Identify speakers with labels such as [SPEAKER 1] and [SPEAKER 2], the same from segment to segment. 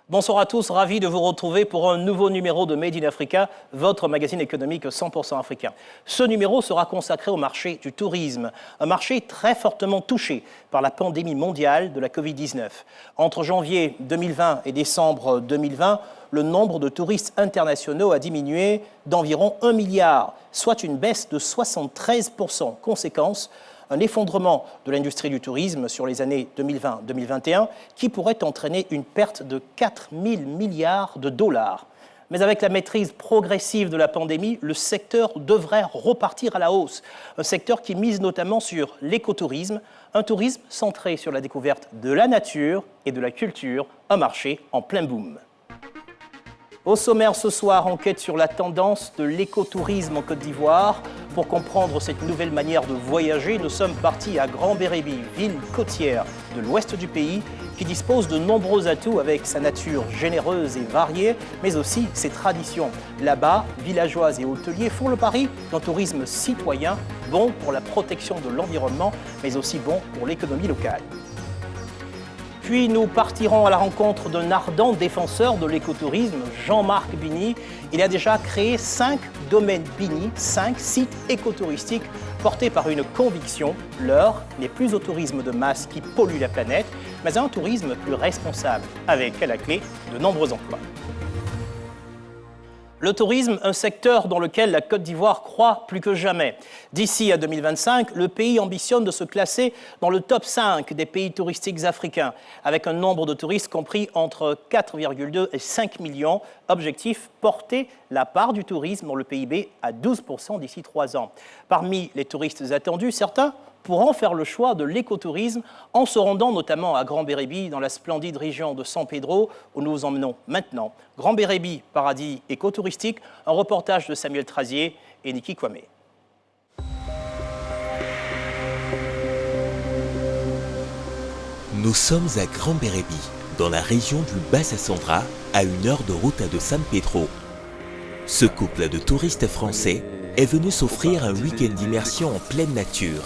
[SPEAKER 1] Bonsoir à tous, ravi de vous retrouver pour un nouveau numéro de Made in Africa, votre magazine économique 100% africain. Ce numéro sera consacré au marché du tourisme, un marché très fortement touché par la pandémie mondiale de la Covid-19. Entre janvier 2020 et décembre 2020, le nombre de touristes internationaux a diminué d'environ 1 milliard, soit une baisse de 73%. Conséquence, un effondrement de l'industrie du tourisme sur les années 2020-2021 qui pourrait entraîner une perte de 4 000 milliards de dollars. Mais avec la maîtrise progressive de la pandémie, le secteur devrait repartir à la hausse. Un secteur qui mise notamment sur l'écotourisme, un tourisme centré sur la découverte de la nature et de la culture, un marché en plein boom. Au sommaire ce soir, enquête sur la tendance de l'écotourisme en Côte d'Ivoire. Pour comprendre cette nouvelle manière de voyager, nous sommes partis à Grand-Bérébi, ville côtière de l'ouest du pays, qui dispose de nombreux atouts avec sa nature généreuse et variée, mais aussi ses traditions. Là-bas, villageois et hôteliers font le pari d'un tourisme citoyen, bon pour la protection de l'environnement, mais aussi bon pour l'économie locale. Puis nous partirons à la rencontre d'un ardent défenseur de l'écotourisme, Jean-Marc Bini. Il a déjà créé 5 domaines Bini, 5 sites écotouristiques portés par une conviction. L'heure n'est plus au tourisme de masse qui pollue la planète, mais à un tourisme plus responsable, avec à la clé de nombreux emplois. Le tourisme, un secteur dans lequel la Côte d'Ivoire croît plus que jamais. D'ici à 2025, le pays ambitionne de se classer dans le top 5 des pays touristiques africains, avec un nombre de touristes compris entre 4,2 et 5 millions. Objectif, porter la part du tourisme dans le PIB à 12% d'ici 3 ans. Parmi les touristes attendus, certains pourront faire le choix de l'écotourisme en se rendant notamment à Grand-Bérébi, dans la splendide région de San Pedro, où nous vous emmenons maintenant. Grand-Bérébi, paradis écotouristique, un reportage de Samuel Trazier et Niki Kwame.
[SPEAKER 2] Nous sommes à Grand-Bérébi, dans la région du Bassa-Sandra, à 1 heure de route de San Pedro. Ce couple de touristes français est venu s'offrir un week-end d'immersion en pleine nature.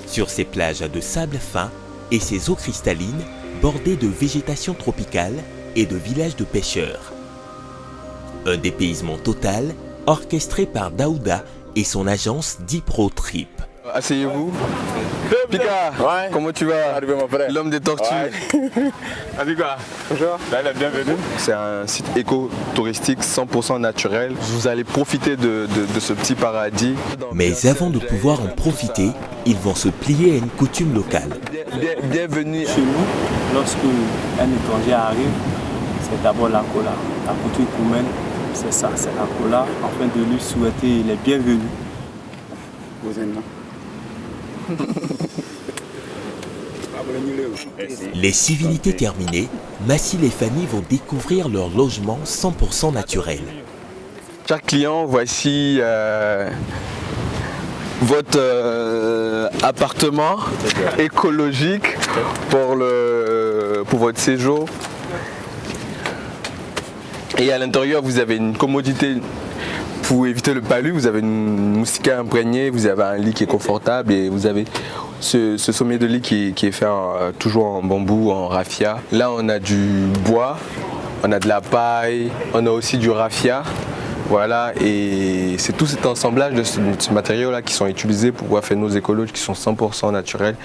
[SPEAKER 2] Sur ces plages de sable fin et ces eaux cristallines bordées de végétation tropicale et de villages de pêcheurs. Un dépaysement total orchestré par Daouda et son agence Dipro Trip.
[SPEAKER 3] Asseyez-vous. Pika, ouais. Comment tu vas? L'homme des tortues. Ouais. Bonjour. Là, la bienvenue. C'est un site éco-touristique 100% naturel. Vous allez profiter de ce petit paradis.
[SPEAKER 2] Mais avant de pouvoir en profiter, ils vont se plier à une coutume locale.
[SPEAKER 3] Bienvenue.
[SPEAKER 4] Chez nous, lorsque un étranger arrive, c'est d'abord la cola. La coutume coumène, c'est ça, c'est la cola, afin de lui souhaiter les bienvenus.
[SPEAKER 2] Les civilités terminées, Massil et Fanny vont découvrir leur logement 100% naturel.
[SPEAKER 3] Chers clients, voici votre appartement écologique pour votre séjour. Et à l'intérieur, vous avez une commodité. Pour éviter le palu, vous avez une moustiquaire imprégnée, vous avez un lit qui est confortable et vous avez ce sommier de lit qui est fait toujours en bambou, en raffia. Là, on a du bois, on a de la paille, on a aussi du raffia. Voilà, et c'est tout cet assemblage de ce matériau-là qui sont utilisés pour pouvoir faire nos écologes qui sont 100% naturels.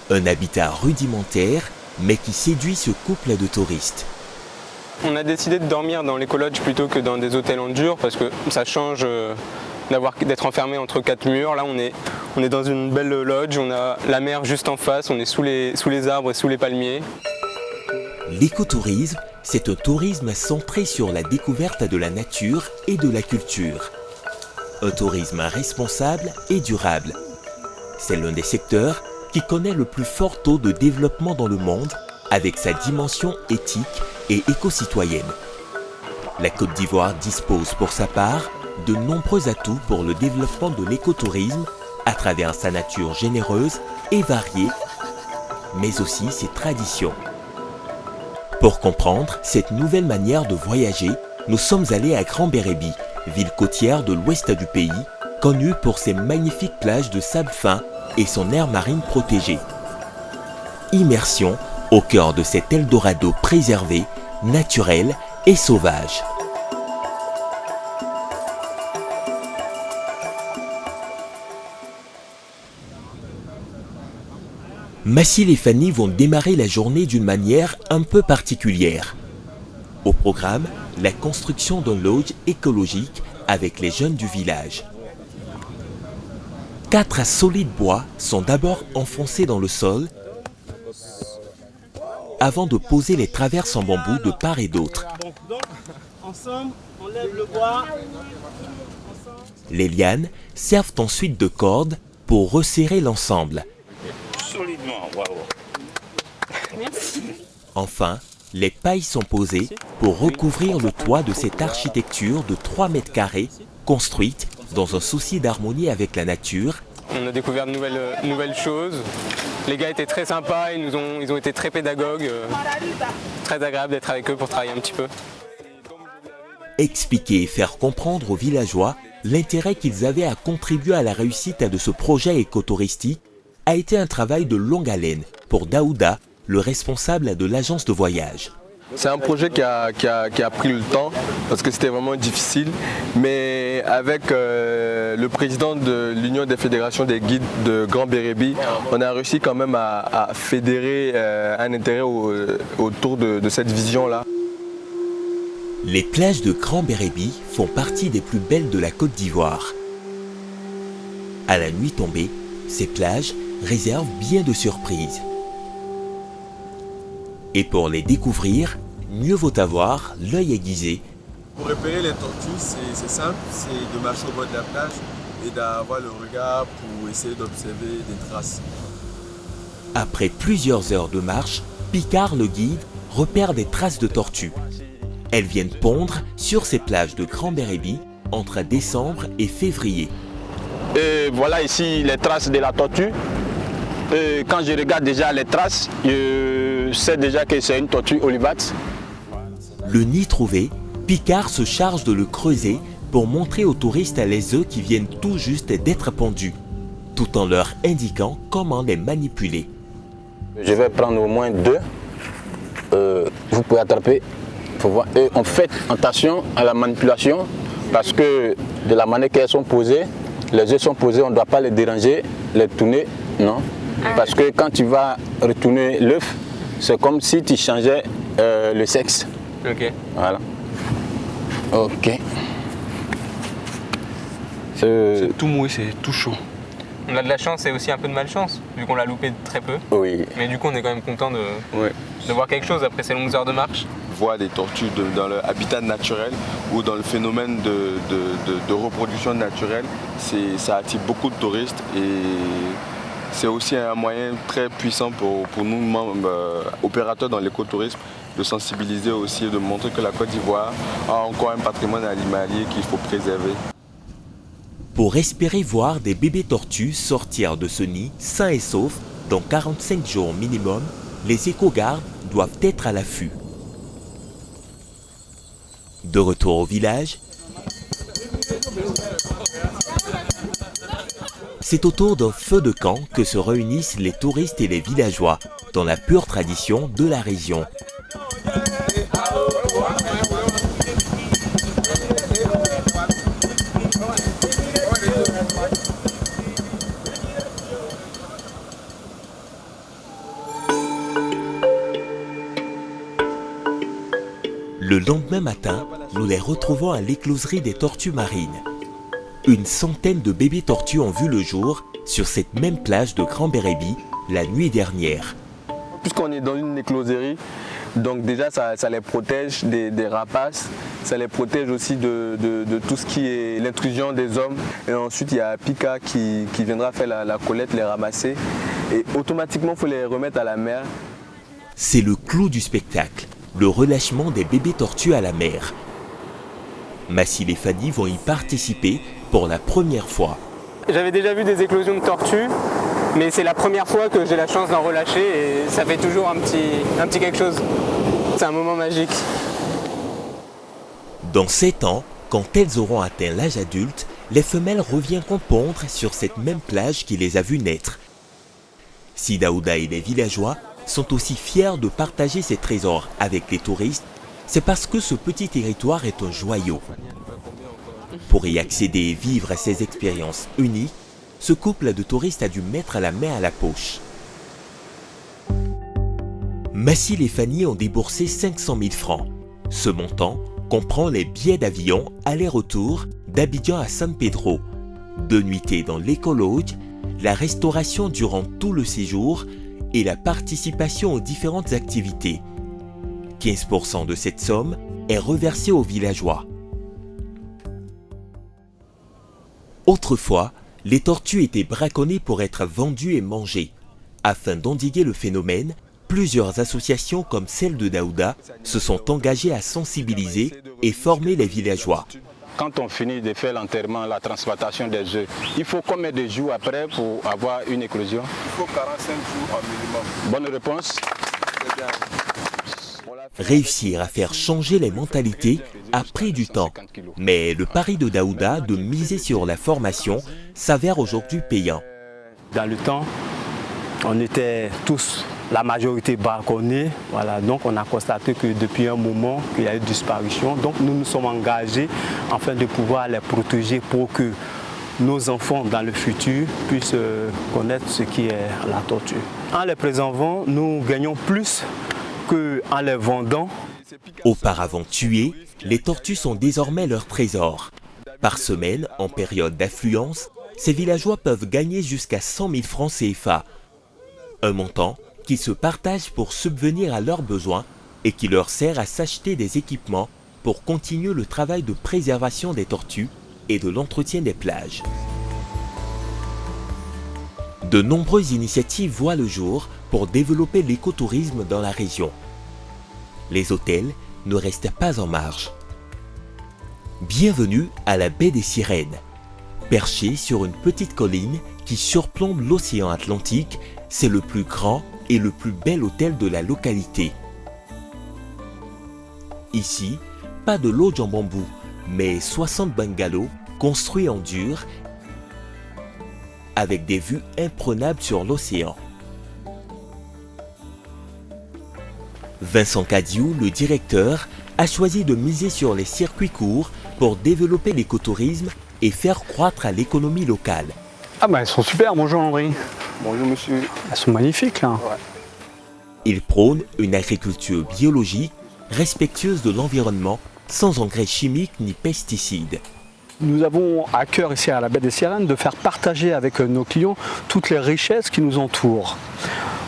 [SPEAKER 2] Un habitat rudimentaire, mais qui séduit ce couple de touristes.
[SPEAKER 5] On a décidé de dormir dans l'écolodge plutôt que dans des hôtels en dur parce que ça change d'être enfermé entre 4 murs. Là, on est dans une belle lodge, on a la mer juste en face, on est sous les arbres et sous les palmiers.
[SPEAKER 2] L'écotourisme, c'est un tourisme centré sur la découverte de la nature et de la culture. Un tourisme responsable et durable. C'est l'un des secteurs qui connaît le plus fort taux de développement dans le monde avec sa dimension éthique et éco-citoyenne. La Côte d'Ivoire dispose pour sa part de nombreux atouts pour le développement de l'écotourisme à travers sa nature généreuse et variée, mais aussi ses traditions. Pour comprendre cette nouvelle manière de voyager, nous sommes allés à Grand Bérébi, ville côtière de l'ouest du pays, connue pour ses magnifiques plages de sable fin et son aire marine protégée. Immersion au cœur de cet Eldorado préservé, naturel et sauvage. Mathilde et Fanny vont démarrer la journée d'une manière un peu particulière. Au programme, la construction d'un lodge écologique avec les jeunes du village. 4 solides bois sont d'abord enfoncés dans le sol avant de poser les traverses en bambou de part et d'autre.
[SPEAKER 4] Donc, ensemble, on lève le bois.
[SPEAKER 2] Les lianes servent ensuite de cordes pour resserrer l'ensemble.
[SPEAKER 6] Solidement, waouh.
[SPEAKER 4] Merci.
[SPEAKER 2] Enfin, les pailles sont posées pour recouvrir le toit de cette architecture de 3 mètres carrés construite dans un souci d'harmonie avec la nature.
[SPEAKER 5] On a découvert de nouvelles choses. Les gars étaient très sympas, ils ont été très pédagogues. Très agréable d'être avec eux pour travailler un petit peu.
[SPEAKER 2] Expliquer et faire comprendre aux villageois l'intérêt qu'ils avaient à contribuer à la réussite de ce projet écotouristique a été un travail de longue haleine pour Daouda, le responsable de l'agence de voyage.
[SPEAKER 3] C'est un projet qui a pris le temps parce que c'était vraiment difficile, mais avec le président de l'Union des fédérations des guides de Grand Bérébi, on a réussi quand même à fédérer un intérêt autour de cette vision-là.
[SPEAKER 2] Les plages de Grand Bérébi font partie des plus belles de la Côte d'Ivoire. À la nuit tombée, ces plages réservent bien de surprises. Et pour les découvrir, mieux vaut avoir l'œil aiguisé.
[SPEAKER 7] Pour repérer les tortues, c'est simple, c'est de marcher au bord de la plage et d'avoir le regard pour essayer d'observer des traces.
[SPEAKER 2] Après plusieurs heures de marche, Picard le guide repère des traces de tortues. Elles viennent pondre sur ces plages de Grand Bérébi entre décembre et février.
[SPEAKER 6] Et voilà ici les traces de la tortue. Et quand je regarde déjà les traces, je sais déjà que c'est une tortue olivate.
[SPEAKER 2] Le nid trouvé, Picard se charge de le creuser pour montrer aux touristes les œufs qui viennent tout juste d'être pondus, tout en leur indiquant comment les manipuler.
[SPEAKER 6] Je vais prendre au moins 2. Vous pouvez attraper. Faut voir. Et on fait attention à la manipulation parce que de la manière qu'elles sont posées, les œufs sont posés, on ne doit pas les déranger, les tourner, non. Parce que quand tu vas retourner l'œuf, c'est comme si tu changeais le sexe.
[SPEAKER 5] Ok.
[SPEAKER 6] Voilà. Ok.
[SPEAKER 3] C'est tout mouillé, c'est tout chaud.
[SPEAKER 5] On a de la chance et aussi un peu de malchance, vu qu'on l'a loupé de très peu.
[SPEAKER 6] Oui.
[SPEAKER 5] Mais du coup, on est quand même content de voir quelque chose après ces longues heures de marche.
[SPEAKER 7] Voir des tortues dans leur habitat naturel ou dans le phénomène de reproduction naturelle, ça attire beaucoup de touristes et c'est aussi un moyen très puissant pour nous, membres, opérateurs dans l'écotourisme, de sensibiliser aussi, de montrer que la Côte d'Ivoire a encore un patrimoine animalier qu'il faut préserver.
[SPEAKER 2] Pour espérer voir des bébés tortues sortir de ce nid sains et saufs dans 45 jours minimum, les éco-gardes doivent être à l'affût. De retour au village, c'est autour d'un feu de camp que se réunissent les touristes et les villageois, dans la pure tradition de la région. Le lendemain matin, nous les retrouvons à l'écloserie des tortues marines. Une centaine de bébés tortues ont vu le jour sur cette même plage de Grand Bérébi la nuit dernière.
[SPEAKER 3] Puisqu'on est dans une écloserie, donc déjà ça les protège des rapaces, ça les protège aussi de tout ce qui est l'intrusion des hommes. Et ensuite il y a Pika qui viendra faire la collecte, les ramasser. Et automatiquement il faut les remettre à la mer.
[SPEAKER 2] C'est le clou du spectacle, le relâchement des bébés tortues à la mer. Mathilde et Fanny vont y participer pour la première fois.
[SPEAKER 5] J'avais déjà vu des éclosions de tortues, Mais c'est la première fois que j'ai la chance d'en relâcher et ça fait toujours un petit quelque chose. C'est un moment magique.
[SPEAKER 2] Dans 7 ans, quand elles auront atteint l'âge adulte, les femelles reviendront pondre sur cette même plage qui les a vues naître. Si Daouda et les villageois sont aussi fiers de partager ces trésors avec les touristes, c'est parce que ce petit territoire est un joyau. Pour y accéder et vivre ces expériences uniques, ce couple de touristes a dû mettre la main à la poche. Massile et Fanny ont déboursé 500 000 francs. Ce montant comprend les billets d'avion aller-retour d'Abidjan à San Pedro, 2 nuitées dans l'éco-lodge, la restauration durant tout le séjour et la participation aux différentes activités. 15% de cette somme est reversée aux villageois. Autrefois, les tortues étaient braconnées pour être vendues et mangées. Afin d'endiguer le phénomène, plusieurs associations comme celle de Daouda se sont engagées à sensibiliser et former les villageois.
[SPEAKER 6] Quand on finit de faire l'enterrement, la transplantation des œufs, il faut combien de jours après pour avoir une éclosion?
[SPEAKER 7] Il faut 45 jours au minimum.
[SPEAKER 6] Bonne réponse.
[SPEAKER 2] Réussir à faire changer les mentalités a pris du temps, mais le pari de Daouda de miser sur la formation s'avère aujourd'hui payant.
[SPEAKER 4] Dans le temps, on était tous, la majorité braconnés, voilà, donc on a constaté que depuis un moment qu'il y a eu disparition, donc nous nous sommes engagés afin de pouvoir les protéger pour que nos enfants dans le futur puissent connaître ce qui est la tortue. En les préservant, nous gagnons plus qu'en les vendant.
[SPEAKER 2] Auparavant tuées, les tortues sont désormais leur trésor. Par semaine, en période d'affluence, ces villageois peuvent gagner jusqu'à 100 000 francs CFA. Un montant qui se partage pour subvenir à leurs besoins et qui leur sert à s'acheter des équipements pour continuer le travail de préservation des tortues et de l'entretien des plages. De nombreuses initiatives voient le jour pour développer l'écotourisme dans la région. Les hôtels ne restent pas en marge. Bienvenue à la baie des Sirènes. Perché sur une petite colline qui surplombe l'océan Atlantique, c'est le plus grand et le plus bel hôtel de la localité. Ici, pas de lodge en bambou, mais 60 bungalows construits en dur avec des vues imprenables sur l'océan. Vincent Cadiou, le directeur, a choisi de miser sur les circuits courts pour développer l'écotourisme et faire croître à l'économie locale.
[SPEAKER 8] Ah bah elles sont super, bonjour Henri.
[SPEAKER 7] Bonjour monsieur.
[SPEAKER 8] Elles sont magnifiques là.
[SPEAKER 7] Ouais.
[SPEAKER 2] Il prône une agriculture biologique, respectueuse de l'environnement, sans engrais chimiques ni pesticides.
[SPEAKER 8] Nous avons à cœur ici à la baie des Sirènes de faire partager avec nos clients toutes les richesses qui nous entourent.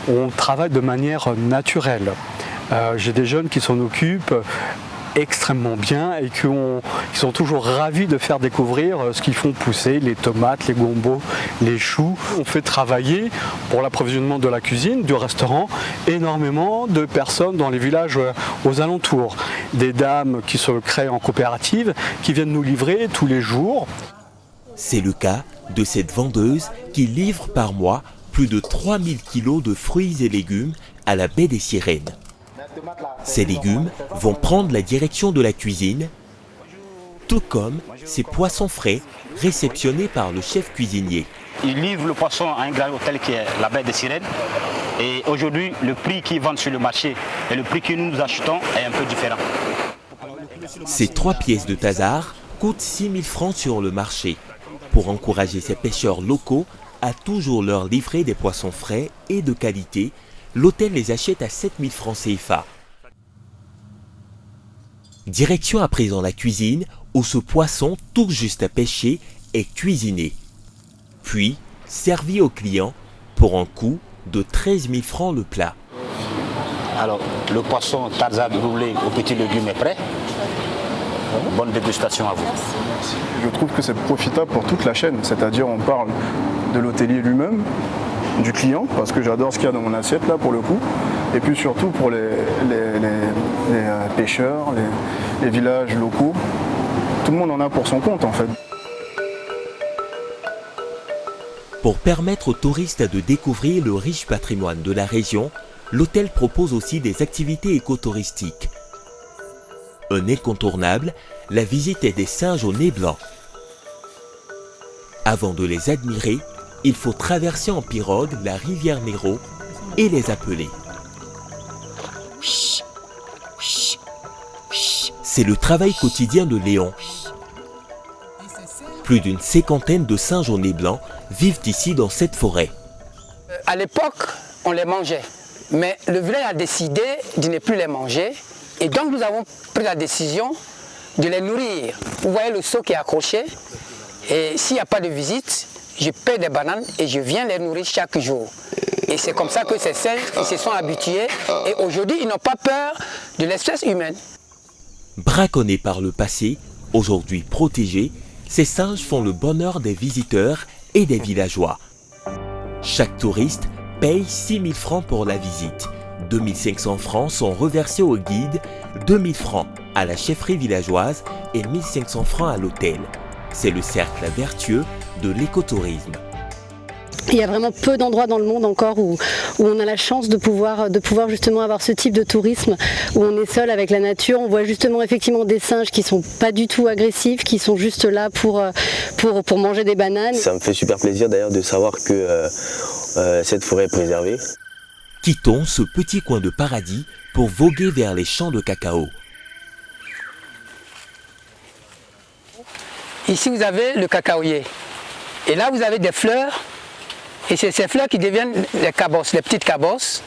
[SPEAKER 8] On travaille de manière naturelle. J'ai des jeunes qui s'en occupent extrêmement bien et qui sont toujours ravis de faire découvrir ce qu'ils font pousser, les tomates, les gombos, les choux. On fait travailler pour l'approvisionnement de la cuisine, du restaurant, énormément de personnes dans les villages aux alentours. Des dames qui se créent en coopérative, qui viennent nous livrer tous les jours.
[SPEAKER 2] C'est le cas de cette vendeuse qui livre par mois plus de 3000 kilos de fruits et légumes à la baie des Sirènes. Ces légumes vont prendre la direction de la cuisine, tout comme ces poissons frais réceptionnés par le chef cuisinier.
[SPEAKER 9] Ils livrent le poisson à un grand hôtel qui est la baie des Sirènes. Et aujourd'hui, le prix qu'ils vendent sur le marché et le prix que nous achetons est un peu différent.
[SPEAKER 2] Ces 3 pièces de tasar coûtent 6 000 francs sur le marché. Pour encourager ces pêcheurs locaux à toujours leur livrer des poissons frais et de qualité, l'hôtel les achète à 7 000 francs CFA. Direction à présent la cuisine où ce poisson tout juste à pêcher est cuisiné. Puis servi aux clients pour un coût de 13 000 francs le plat.
[SPEAKER 9] Alors, le poisson tarzade roulé aux petits légumes est prêt. Bonne dégustation à vous.
[SPEAKER 10] Je trouve que c'est profitable pour toute la chaîne, c'est-à-dire on parle de l'hôtelier lui-même, du client, parce que j'adore ce qu'il y a dans mon assiette là pour le coup, et puis surtout pour les pêcheurs, les villages locaux. Tout le monde en a pour son compte en fait.
[SPEAKER 2] Pour permettre aux touristes de découvrir le riche patrimoine de la région, l'hôtel propose aussi des activités écotouristiques. Un incontournable, la visite des singes au nez blanc. Avant de les admirer, il faut traverser en pirogue la rivière Néro et les appeler. C'est le travail quotidien de Léon. Plus d'une cinquantaine de singes au nez blanc vivent ici dans cette forêt.
[SPEAKER 11] À l'époque, on les mangeait, mais le village a décidé de ne plus les manger et donc nous avons pris la décision de les nourrir. Vous voyez le seau qui est accroché et s'il n'y a pas de visite, je paie des bananes et je viens les nourrir chaque jour. Et c'est comme ça que ces singes ils se sont habitués et aujourd'hui ils n'ont pas peur de l'espèce humaine.
[SPEAKER 2] Braconnés par le passé, aujourd'hui protégés, ces singes font le bonheur des visiteurs et des villageois. Chaque touriste paye 6 000 francs pour la visite. 2 500 francs sont reversés au guide, 2 000 francs à la chefferie villageoise et 1 500 francs à l'hôtel. C'est le cercle vertueux de l'écotourisme.
[SPEAKER 12] Il y a vraiment peu d'endroits dans le monde encore où on a la chance de pouvoir justement avoir ce type de tourisme, où on est seul avec la nature. On voit justement effectivement des singes qui sont pas du tout agressifs, qui sont juste là pour manger des bananes.
[SPEAKER 13] Ça me fait super plaisir d'ailleurs de savoir que cette forêt est préservée.
[SPEAKER 2] Quittons ce petit coin de paradis pour voguer vers les champs de cacao.
[SPEAKER 11] Ici vous avez le cacaoyer et là vous avez des fleurs. Et c'est ces fleurs qui deviennent les cabosses, les petites cabosses.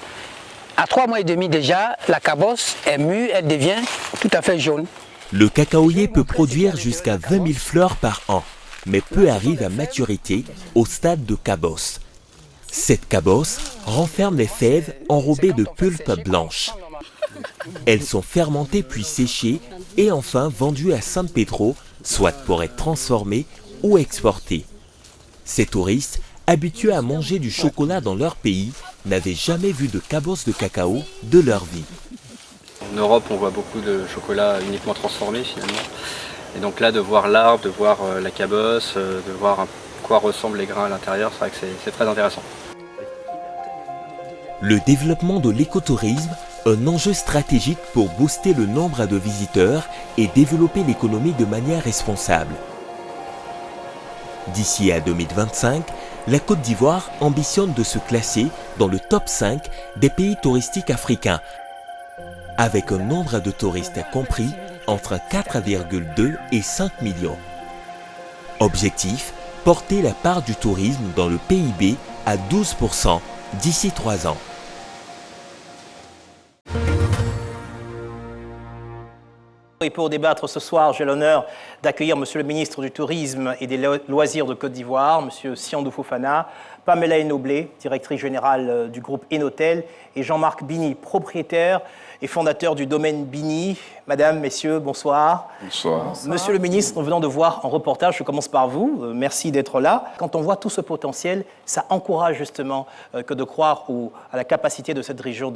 [SPEAKER 11] À 3 mois et demi déjà, la cabosse est mûre, elle devient tout à fait jaune.
[SPEAKER 2] Le cacaoyer peut produire jusqu'à 20 000 fleurs par an, mais peu arrive à maturité au stade de cabosse. Cette cabosse renferme les fèves enrobées de pulpe blanche. Elles sont fermentées puis séchées et enfin vendues à San Pedro, soit pour être transformées ou exportées. Ces touristes, habitués à manger du chocolat dans leur pays, n'avaient jamais vu de cabosse de cacao de leur vie.
[SPEAKER 14] En Europe, on voit beaucoup de chocolat uniquement transformé finalement. Et donc là, de voir l'arbre, de voir la cabosse, de voir à quoi ressemblent les grains à l'intérieur, c'est vrai que c'est très intéressant.
[SPEAKER 2] Le développement de l'écotourisme, un enjeu stratégique pour booster le nombre de visiteurs et développer l'économie de manière responsable. D'ici à 2025, la Côte d'Ivoire ambitionne de se classer dans le top 5 des pays touristiques africains, avec un nombre de touristes compris entre 4,2 et 5 millions. Objectif, porter la part du tourisme dans le PIB à 12% d'ici 3 ans.
[SPEAKER 1] Et pour débattre ce soir, j'ai l'honneur d'accueillir Monsieur le ministre du Tourisme et des Loisirs de Côte d'Ivoire, Monsieur Siandou Fofana, Pamela Enoblé, directrice générale du groupe Enotel, et Jean-Marc Bini, propriétaire et fondateur du domaine Bini. Madame, messieurs, bonsoir.
[SPEAKER 15] Bonsoir.
[SPEAKER 1] Monsieur le ministre, nous venons de voir en reportage, je commence par vous, merci d'être là. Quand on voit tout ce potentiel, ça encourage justement que de croire à la capacité de cette région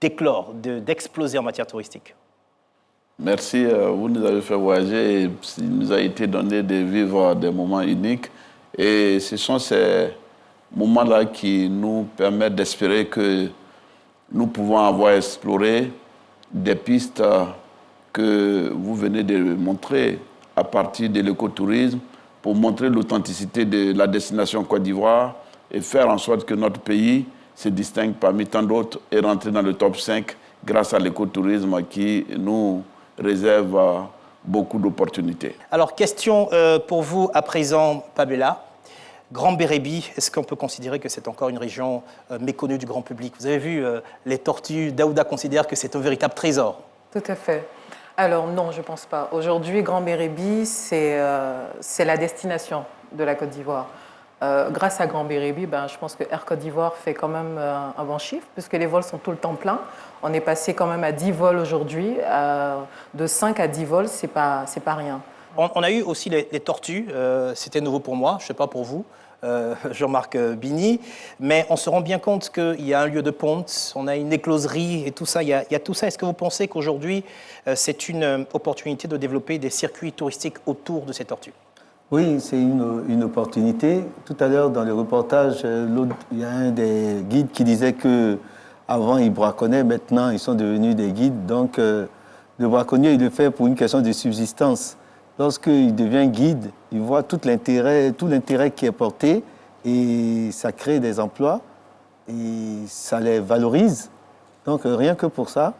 [SPEAKER 1] d'éclore, d'exploser en matière touristique.
[SPEAKER 15] Merci, vous nous avez fait voyager et il nous a été donné de vivre des moments uniques. Et ce sont ces moments-là qui nous permettent d'espérer que nous pouvons avoir exploré des pistes que vous venez de montrer à partir de l'écotourisme pour montrer l'authenticité de la destination Côte d'Ivoire et faire en sorte que notre pays se distingue parmi tant d'autres et rentrer dans le top 5 grâce à l'écotourisme qui nous réserve beaucoup d'opportunités.
[SPEAKER 1] Alors, question pour vous à présent, Pamela. Grand Bérébi, est-ce qu'on peut considérer que c'est encore une région méconnue du grand public? Vous avez vu les tortues, Daouda considère que c'est un véritable trésor.
[SPEAKER 16] Tout à fait. Alors non, je ne pense pas. Aujourd'hui, Grand Bérébi, c'est la destination de la Côte d'Ivoire. Grâce à Grand Bérébi, je pense que Air Côte d'Ivoire fait quand même un bon chiffre, puisque les vols sont tout le temps pleins. On est passé quand même à 10 vols aujourd'hui. De 5 à 10 vols, c'est pas rien.
[SPEAKER 1] On a eu aussi les tortues, c'était nouveau pour moi, je ne sais pas pour vous, Jean-Marc Bini, mais on se rend bien compte qu'il y a un lieu de ponte, on a une écloserie et tout ça, il y a tout ça. Est-ce que vous pensez qu'aujourd'hui, c'est une opportunité de développer des circuits touristiques autour de ces tortues?
[SPEAKER 17] Oui, c'est une opportunité. Tout à l'heure, dans le reportage, il y a un des guides qui disait qu'avant, ils braconnaient, maintenant, ils sont devenus des guides. Donc, le braconnier, il le fait pour une question de subsistance. Lorsqu'il devient guide, il voit tout l'intérêt qui est porté et ça crée des emplois et ça les valorise. Donc, rien que pour ça,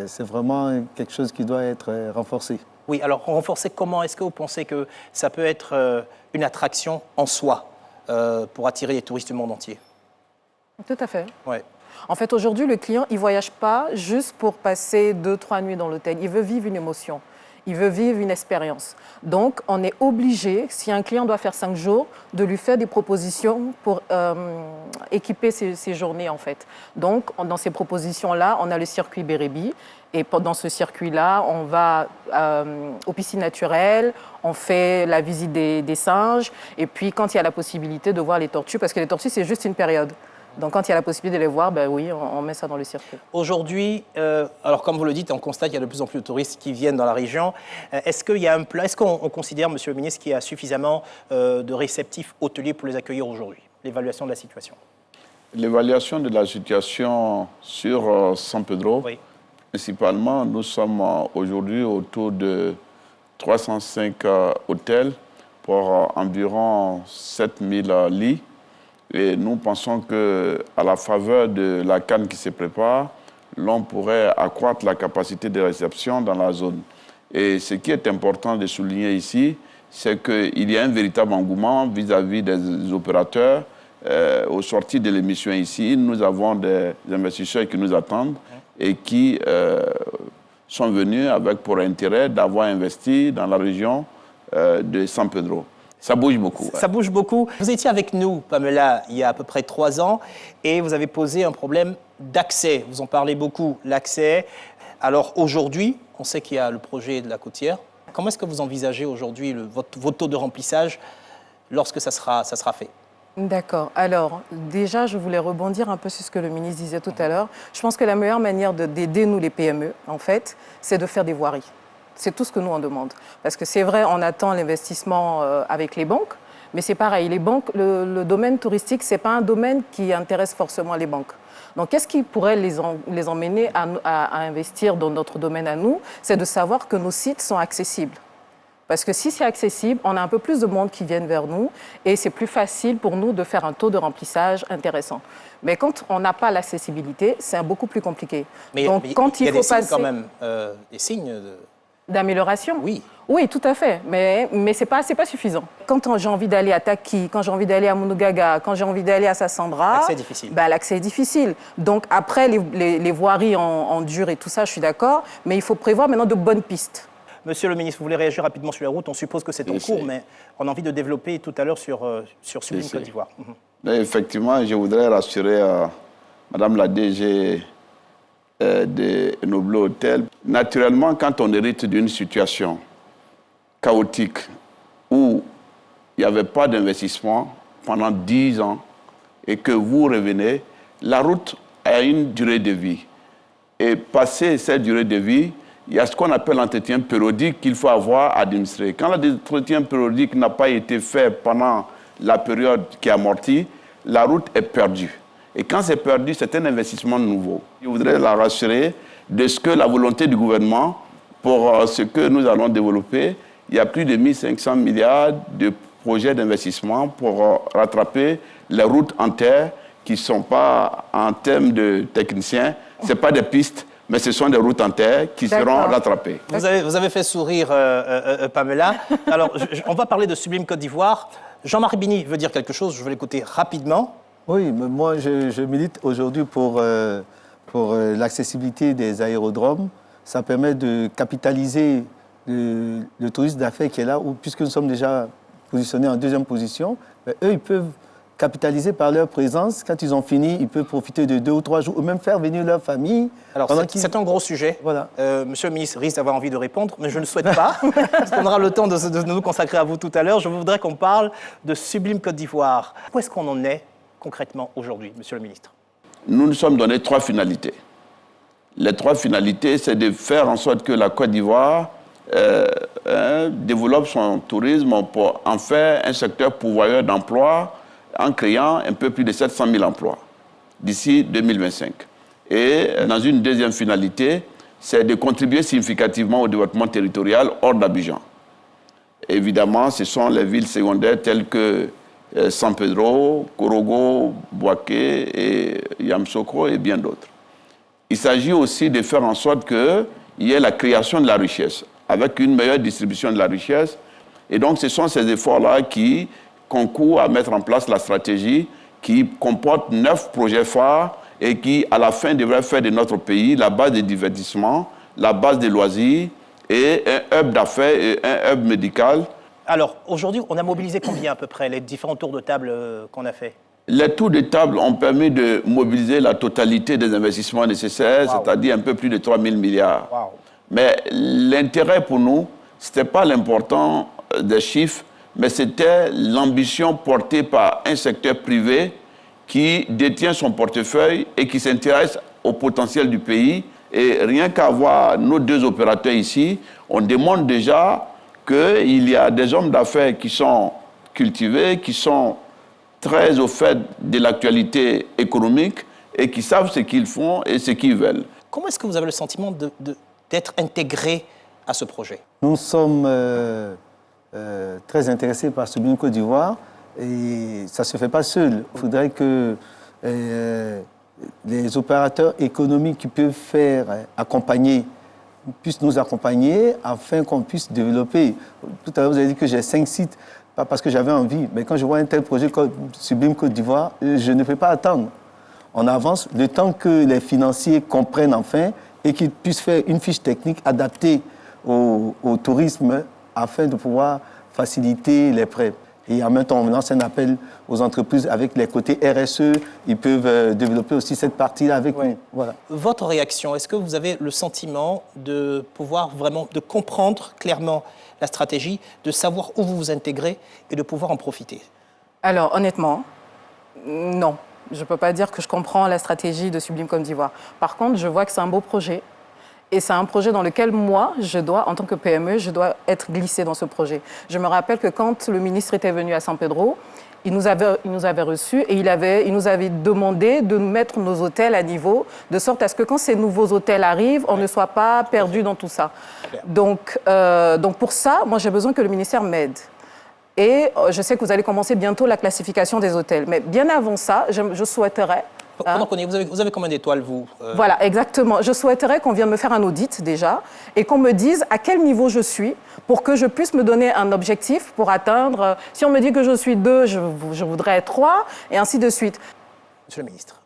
[SPEAKER 17] c'est vraiment quelque chose qui doit être renforcé.
[SPEAKER 1] Oui, alors renforcer comment? Est-ce que vous pensez que ça peut être une attraction en soi pour attirer les touristes du monde entier?
[SPEAKER 16] Tout à fait.
[SPEAKER 1] Ouais.
[SPEAKER 16] En fait, aujourd'hui, le client, il ne voyage pas juste pour passer 2-3 nuits dans l'hôtel. Il veut vivre une émotion. Il veut vivre une expérience. Donc, on est obligé, si un client doit faire 5 jours, de lui faire des propositions pour équiper ses journées, en fait. Donc, dans ces propositions-là, on a le circuit Bérébi. Et dans ce circuit-là, on va aux piscines naturelles, on fait la visite des singes. Et puis, quand il y a la possibilité de voir les tortues, parce que les tortues, c'est juste une période. Donc, quand il y a la possibilité de les voir, ben oui, on met ça dans le circuit.
[SPEAKER 1] Aujourd'hui, alors comme vous le dites, on constate qu'il y a de plus en plus de touristes qui viennent dans la région. Est-ce qu'il y a un plan? Est-ce qu'on considère, Monsieur le ministre, qu'il y a suffisamment de réceptifs hôteliers pour les accueillir aujourd'hui? L'évaluation de la situation.
[SPEAKER 15] L'évaluation de la situation sur San Pedro,
[SPEAKER 1] oui.
[SPEAKER 15] Principalement, nous sommes aujourd'hui autour de 305 hôtels pour environ 7000 lits. Et nous pensons qu'à la faveur de la CAN qui se prépare, l'on pourrait accroître la capacité de réception dans la zone. Et ce qui est important de souligner ici, c'est qu'il y a un véritable engouement vis-à-vis des opérateurs. Au sortir de l'émission ici, nous avons des investisseurs qui nous attendent et qui sont venus avec pour intérêt d'avoir investi dans la région de San Pedro. Ça bouge beaucoup.
[SPEAKER 1] Ça bouge beaucoup. Vous étiez avec nous, Pamela, il y a à peu près 3 ans, et vous avez posé un problème d'accès. Vous en parlez beaucoup, l'accès. Alors aujourd'hui, on sait qu'il y a le projet de la côtière. Comment est-ce que vous envisagez aujourd'hui votre taux de remplissage lorsque ça sera fait?
[SPEAKER 16] D'accord. Alors, déjà, je voulais rebondir un peu sur ce que le ministre disait tout à l'heure. Je pense que la meilleure manière d'aider, nous, les PME, en fait, c'est de faire des voiries. C'est tout ce que nous, on demande. Parce que c'est vrai, on attend l'investissement avec les banques, mais c'est pareil. Les banques, le domaine touristique, ce n'est pas un domaine qui intéresse forcément les banques. Donc, qu'est-ce qui pourrait les emmener à investir dans notre domaine à nous? C'est de savoir que nos sites sont accessibles. Parce que si c'est accessible, on a un peu plus de monde qui viennent vers nous et c'est plus facile pour nous de faire un taux de remplissage intéressant. Mais quand on n'a pas l'accessibilité, c'est beaucoup plus compliqué.
[SPEAKER 1] Mais
[SPEAKER 16] donc, quand il faut passer...
[SPEAKER 1] quand même, des signes
[SPEAKER 16] d'amélioration?
[SPEAKER 1] Oui.
[SPEAKER 16] Oui, tout à fait, mais ce n'est pas suffisant. Quand j'ai envie d'aller à Taki, quand j'ai envie d'aller à Munugaga, quand j'ai envie d'aller à Sassandra...
[SPEAKER 1] L'accès est difficile.
[SPEAKER 16] Ben, l'accès est difficile. Donc après, les voiries en dur et tout ça, je suis d'accord, mais il faut prévoir maintenant de bonnes pistes.
[SPEAKER 1] Monsieur le ministre, vous voulez réagir rapidement sur la route? On suppose que c'est en cours, mais on a envie de développer tout à l'heure sur Sublime Côte d'Ivoire.
[SPEAKER 15] Effectivement, je voudrais rassurer Madame la DG de Noblo Hotel. Naturellement, quand on hérite d'une situation chaotique où il n'y avait pas d'investissement pendant 10 ans et que vous revenez, la route a une durée de vie. Et passer cette durée de vie, il y a ce qu'on appelle l'entretien périodique qu'il faut avoir administré. Quand l'entretien périodique n'a pas été fait pendant la période qui est amortie, la route est perdue. Et quand c'est perdu, c'est un investissement nouveau. Je voudrais la rassurer de ce que la volonté du gouvernement pour ce que nous allons développer, il y a plus de 1500 milliards de projets d'investissement pour rattraper les routes en terre qui ne sont pas, en termes de techniciens, ce ne sont pas des pistes, mais ce sont des routes en terre qui seront rattrapées.
[SPEAKER 1] Vous avez fait sourire Pamela. Alors, on va parler de Sublime Côte d'Ivoire. Jean-Marie Bini veut dire quelque chose, je vais l'écouter rapidement.
[SPEAKER 17] Oui, mais moi je milite aujourd'hui pour l'accessibilité des aérodromes. Ça permet de capitaliser le tourisme d'affaires qui est là, puisque nous sommes déjà positionnés en 2e position, mais eux, ils peuvent capitaliser par leur présence. Quand ils ont fini, ils peuvent profiter de 2 ou 3 jours, ou même faire venir leur famille.
[SPEAKER 1] Alors, c'est un gros sujet.
[SPEAKER 17] Voilà.
[SPEAKER 1] Monsieur le ministre risque d'avoir envie de répondre, mais je ne le souhaite pas. On aura le temps de nous consacrer à vous tout à l'heure. Je voudrais qu'on parle de Sublime Côte d'Ivoire. Où est-ce qu'on en est concrètement aujourd'hui, monsieur le ministre?
[SPEAKER 15] Nous nous sommes donné 3 finalités. Les 3 finalités, c'est de faire en sorte que la Côte d'Ivoire développe son tourisme pour en faire un secteur pourvoyeur d'emplois en créant un peu plus de 700 000 emplois d'ici 2025. Et dans une deuxième finalité, c'est de contribuer significativement au développement territorial hors d'Abidjan. Évidemment, ce sont les villes secondaires telles que San Pedro, Korogo, Boaké et Yamoussoukro et bien d'autres. Il s'agit aussi de faire en sorte qu'il y ait la création de la richesse, avec une meilleure distribution de la richesse. Et donc, ce sont ces efforts-là qui concourent à mettre en place la stratégie qui comporte 9 projets phares et qui, à la fin, devrait faire de notre pays la base des divertissements, la base des loisirs et un hub d'affaires et un hub médical.
[SPEAKER 1] Alors, aujourd'hui, on a mobilisé combien à peu près, les différents tours de table qu'on a fait?
[SPEAKER 15] Les tours de table ont permis de mobiliser la totalité des investissements nécessaires, c'est-à-dire un peu plus de 3 000 milliards. Wow. Mais l'intérêt pour nous, ce n'était pas l'important des chiffres, mais c'était l'ambition portée par un secteur privé qui détient son portefeuille et qui s'intéresse au potentiel du pays. Et rien qu'à voir nos 2 opérateurs ici, on démontre déjà qu'il y a des hommes d'affaires qui sont cultivés, qui sont très au fait de l'actualité économique et qui savent ce qu'ils font et ce qu'ils veulent.
[SPEAKER 1] Comment est-ce que vous avez le sentiment d'être intégré à ce projet?
[SPEAKER 17] Nous sommes très intéressés par Sublime Côte d'Ivoire et ça ne se fait pas seul. Il faudrait que les opérateurs économiques qui peuvent faire accompagner puissent nous accompagner afin qu'on puisse développer. Tout à l'heure, vous avez dit que j'ai 5 sites, pas parce que j'avais envie, mais quand je vois un tel projet comme Sublime Côte d'Ivoire, je ne peux pas attendre. On avance le temps que les financiers comprennent enfin et qu'ils puissent faire une fiche technique adaptée au tourisme afin de pouvoir faciliter les prêts. Et en même temps, on lance un appel aux entreprises avec les côtés RSE. Ils peuvent développer aussi cette partie-là avec nous. Voilà.
[SPEAKER 1] Votre réaction, est-ce que vous avez le sentiment de pouvoir vraiment de comprendre clairement la stratégie, de savoir où vous vous intégrez et de pouvoir en profiter?
[SPEAKER 16] Alors, honnêtement, non. Je ne peux pas dire que je comprends la stratégie de Sublime Côte d'Ivoire. Par contre, je vois que c'est un beau projet. Et c'est un projet dans lequel moi, en tant que PME, je dois être glissée dans ce projet. Je me rappelle que quand le ministre était venu à San Pedro, il nous avait reçus et il nous avait demandé de mettre nos hôtels à niveau, de sorte à ce que quand ces nouveaux hôtels arrivent, on ne soit pas perdu dans tout ça. Donc pour ça, moi j'ai besoin que le ministère m'aide. Et je sais que vous allez commencer bientôt la classification des hôtels. Mais bien avant ça, je souhaiterais...
[SPEAKER 1] Vous avez combien d'étoiles, vous
[SPEAKER 16] Voilà, exactement. Je souhaiterais qu'on vienne me faire un audit déjà et qu'on me dise à quel niveau je suis pour que je puisse me donner un objectif pour atteindre... Si on me dit que je suis 2, je voudrais être 3 et ainsi de suite.
[SPEAKER 1] Monsieur le ministre.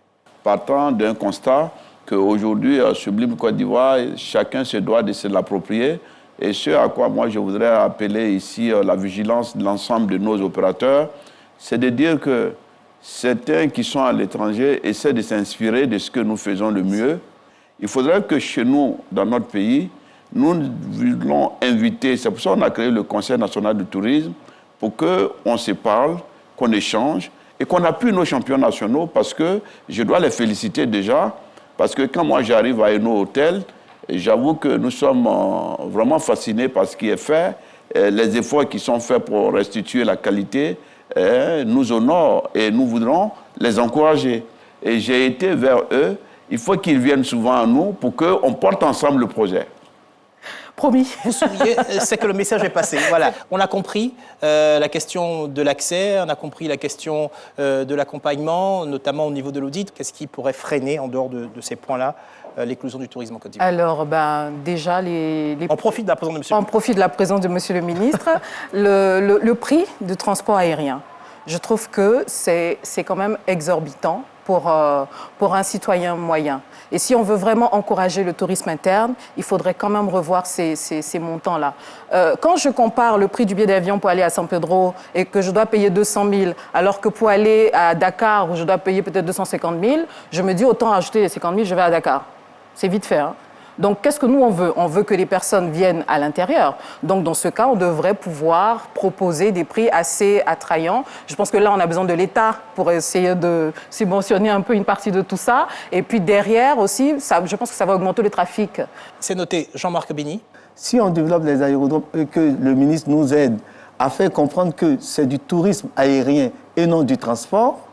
[SPEAKER 15] Partant d'un constat qu'aujourd'hui, Sublime Côte d'Ivoire, chacun se doit de se l'approprier. Et ce à quoi moi je voudrais appeler ici la vigilance de l'ensemble de nos opérateurs, c'est de dire que certains qui sont à l'étranger essaient de s'inspirer de ce que nous faisons le mieux. Il faudrait que chez nous, dans notre pays, nous voulons inviter, c'est pour ça qu'on a créé le Conseil national du tourisme, pour qu'on se parle, qu'on échange et qu'on appuie nos champions nationaux parce que je dois les féliciter déjà, parce que quand moi j'arrive à nos hôtels, j'avoue que nous sommes vraiment fascinés par ce qui est fait, les efforts qui sont faits pour restituer la qualité, nous honorent et nous voudrons les encourager. Et j'ai été vers eux, il faut qu'ils viennent souvent à nous pour qu'on porte ensemble le projet.
[SPEAKER 16] Promis.
[SPEAKER 1] Vous souriez, c'est que le message est passé. Voilà, on a compris la question de l'accès, on a compris la question de l'accompagnement, notamment au niveau de l'audit. Qu'est-ce qui pourrait freiner, en dehors de ces points-là, l'éclosion du tourisme en Côte d'Ivoire?
[SPEAKER 16] Alors, déjà,
[SPEAKER 1] On profite de la présence de monsieur.
[SPEAKER 16] On profite de la présence de monsieur le ministre. le prix du transport aérien, je trouve que c'est quand même exorbitant pour un citoyen moyen. Et si on veut vraiment encourager le tourisme interne, il faudrait quand même revoir ces montants-là. Quand je compare le prix du billet d'avion pour aller à San Pedro et que je dois payer 200 000, alors que pour aller à Dakar, où je dois payer peut-être 250 000, je me dis autant ajouter les 50 000, je vais à Dakar. C'est vite fait. Hein. Donc, qu'est-ce que nous, on veut? On veut que les personnes viennent à l'intérieur. Donc, dans ce cas, on devrait pouvoir proposer des prix assez attrayants. Je pense que là, on a besoin de l'État pour essayer de subventionner un peu une partie de tout ça. Et puis derrière aussi, je pense que ça va augmenter le trafic.
[SPEAKER 1] C'est noté. Jean-Marc Bini.
[SPEAKER 17] Si on développe les aérodromes et que le ministre nous aide à faire comprendre que c'est du tourisme aérien et non du transport,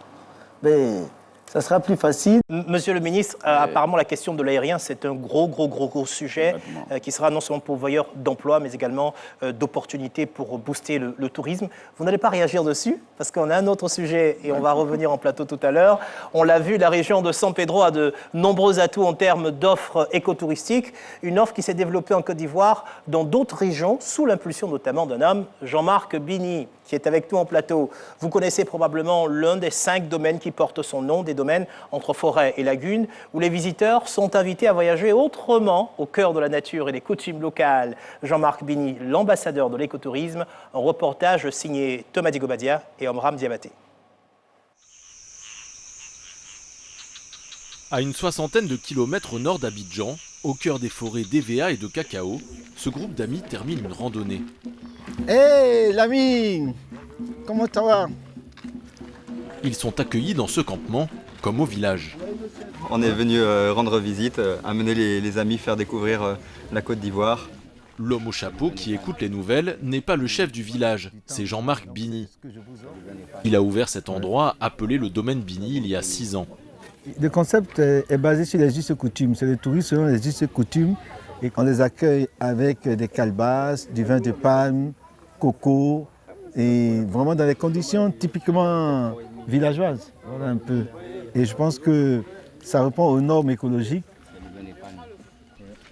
[SPEAKER 17] ben, ça sera plus facile.
[SPEAKER 1] Monsieur le ministre, apparemment la question de l'aérien, c'est un gros sujet qui sera non seulement pourvoyeur d'emplois, mais également d'opportunités pour booster le tourisme. Vous n'allez pas réagir dessus, parce qu'on a un autre sujet et on va revenir en plateau tout à l'heure. On l'a vu, la région de San Pedro a de nombreux atouts en termes d'offres écotouristiques. Une offre qui s'est développée en Côte d'Ivoire dans d'autres régions, sous l'impulsion notamment d'un homme, Jean-Marc Bini, qui est avec nous en plateau. Vous connaissez probablement l'un des 5 domaines qui portent son nom, des domaines entre forêt et lagune, où les visiteurs sont invités à voyager autrement au cœur de la nature et des coutumes locales. Jean-Marc Bini, l'ambassadeur de l'écotourisme, un reportage signé Thomas Digobadia et Omram Diabaté.
[SPEAKER 18] À une 60aine de kilomètres au nord d'Abidjan, au cœur des forêts d'EVA et de cacao, ce groupe d'amis termine une randonnée.
[SPEAKER 19] Hé, l'ami, comment ça va?
[SPEAKER 18] Ils sont accueillis dans ce campement, comme au village.
[SPEAKER 20] On est venu rendre visite, amener les amis faire découvrir la Côte d'Ivoire.
[SPEAKER 18] L'homme au chapeau qui écoute les nouvelles n'est pas le chef du village, c'est Jean-Marc Bini. Il a ouvert cet endroit appelé le domaine Bini il y a 6 ans.
[SPEAKER 19] Le concept est basé sur les us et coutumes. C'est le tourisme selon les us et coutumes. Et on les accueille avec des calebasses, du vin de palme, coco, et vraiment dans des conditions typiquement villageoises. Voilà un peu. Et je pense que ça répond aux normes écologiques.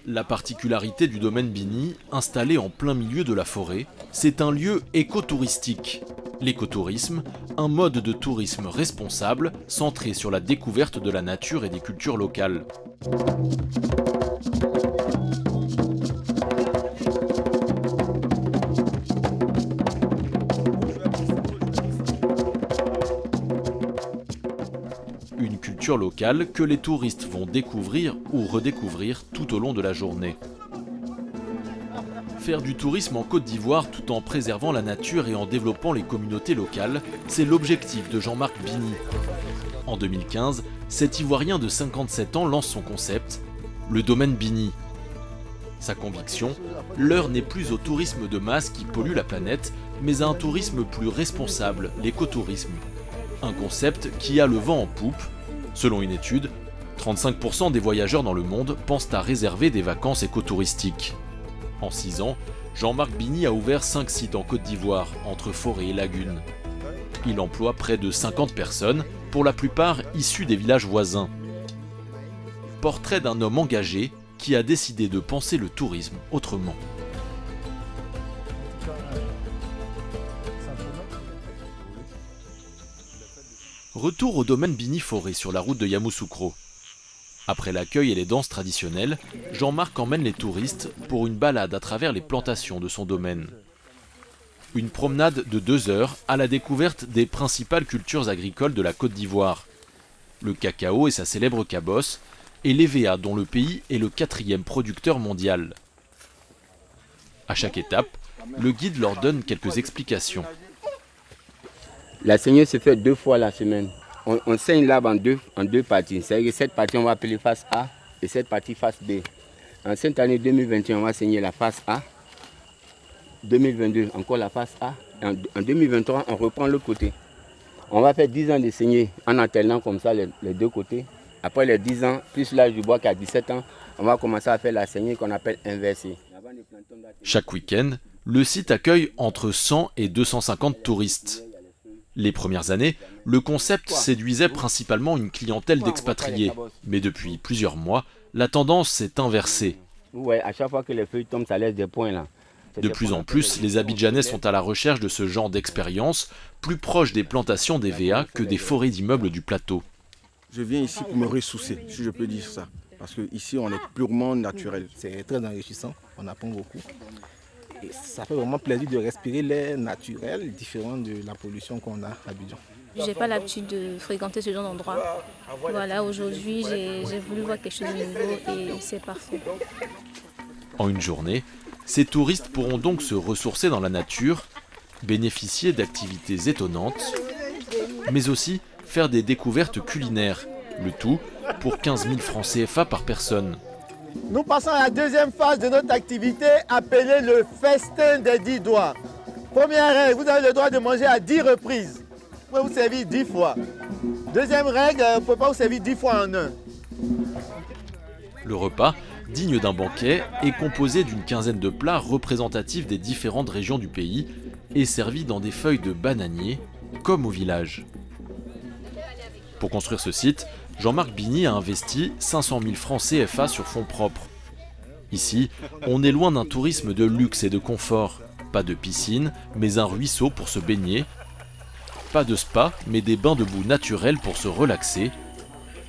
[SPEAKER 18] La particularité du domaine Bini, installé en plein milieu de la forêt, c'est un lieu écotouristique. L'écotourisme, un mode de tourisme responsable, centré sur la découverte de la nature et des cultures locales. Une culture locale que les touristes vont découvrir ou redécouvrir tout au long de la journée. Faire du tourisme en Côte d'Ivoire tout en préservant la nature et en développant les communautés locales, c'est l'objectif de Jean-Marc Bini. En 2015, cet Ivoirien de 57 ans lance son concept, le domaine Bini. Sa conviction, l'heure n'est plus au tourisme de masse qui pollue la planète, mais à un tourisme plus responsable, l'écotourisme. Un concept qui a le vent en poupe. Selon une étude, 35% des voyageurs dans le monde pensent à réserver des vacances écotouristiques. En 6 ans, Jean-Marc Bini a ouvert 5 sites en Côte d'Ivoire, entre forêt et lagunes. Il emploie près de 50 personnes, pour la plupart issues des villages voisins. Portrait d'un homme engagé qui a décidé de penser le tourisme autrement. Retour au domaine Bini Forêt sur la route de Yamoussoukro. Après l'accueil et les danses traditionnelles, Jean-Marc emmène les touristes pour une balade à travers les plantations de son domaine. Une promenade de 2 heures à la découverte des principales cultures agricoles de la Côte d'Ivoire. Le cacao et sa célèbre cabosse, et l'EVA dont le pays est le 4e producteur mondial. À chaque étape, le guide leur donne quelques explications.
[SPEAKER 21] La saignée se fait 2 fois la semaine. On saigne l'arbre en deux parties. C'est-à-dire que cette partie, on va appeler face A et cette partie face B. En cette année 2021, on va saigner la face A. 2022, encore la face A. Et en 2023, on reprend l'autre côté. On va faire 10 ans de saignée en alternant comme ça les 2 côtés. Après les 10 ans, plus l'âge du bois qui a 17 ans, on va commencer à faire la saignée qu'on appelle inversée.
[SPEAKER 18] Chaque week-end, le site accueille entre 100 et 250 touristes. Les premières années, le concept séduisait principalement une clientèle d'expatriés. Mais depuis plusieurs mois, la tendance s'est inversée.
[SPEAKER 21] Ouais, à chaque fois que les feuilles tombent, ça laisse des points là.
[SPEAKER 18] De plus en plus, les Abidjanais sont à la recherche de ce genre d'expérience, plus proche des plantations d'EVA que des forêts d'immeubles du plateau.
[SPEAKER 22] Je viens ici pour me ressourcer, si je peux dire ça. Parce qu'ici, on est purement naturel. C'est très enrichissant, on apprend beaucoup. Et ça fait vraiment plaisir de respirer l'air naturel, différent de la pollution qu'on a à Abidjan.
[SPEAKER 3] J'ai pas l'habitude de fréquenter ce genre d'endroit. Voilà, aujourd'hui, j'ai voulu voir quelque chose de nouveau et c'est parfait.
[SPEAKER 18] En une journée, ces touristes pourront donc se ressourcer dans la nature, bénéficier d'activités étonnantes, mais aussi faire des découvertes culinaires, le tout pour 15 000 francs CFA par personne.
[SPEAKER 5] Nous passons à la deuxième phase de notre activité appelée le festin des 10 doigts. Première règle, vous avez le droit de manger à 10 reprises. Vous pouvez vous servir 10 fois. Deuxième règle, vous ne pouvez pas vous servir 10 fois en un.
[SPEAKER 18] Le repas, digne d'un banquet, est composé d'une quinzaine de plats représentatifs des différentes régions du pays et servis dans des feuilles de bananier, comme au village. Pour construire ce site, Jean-Marc Bini a investi 500 000 francs CFA sur fonds propres. Ici, on est loin d'un tourisme de luxe et de confort. Pas de piscine, mais un ruisseau pour se baigner. Pas de spa, mais des bains de boue naturels pour se relaxer.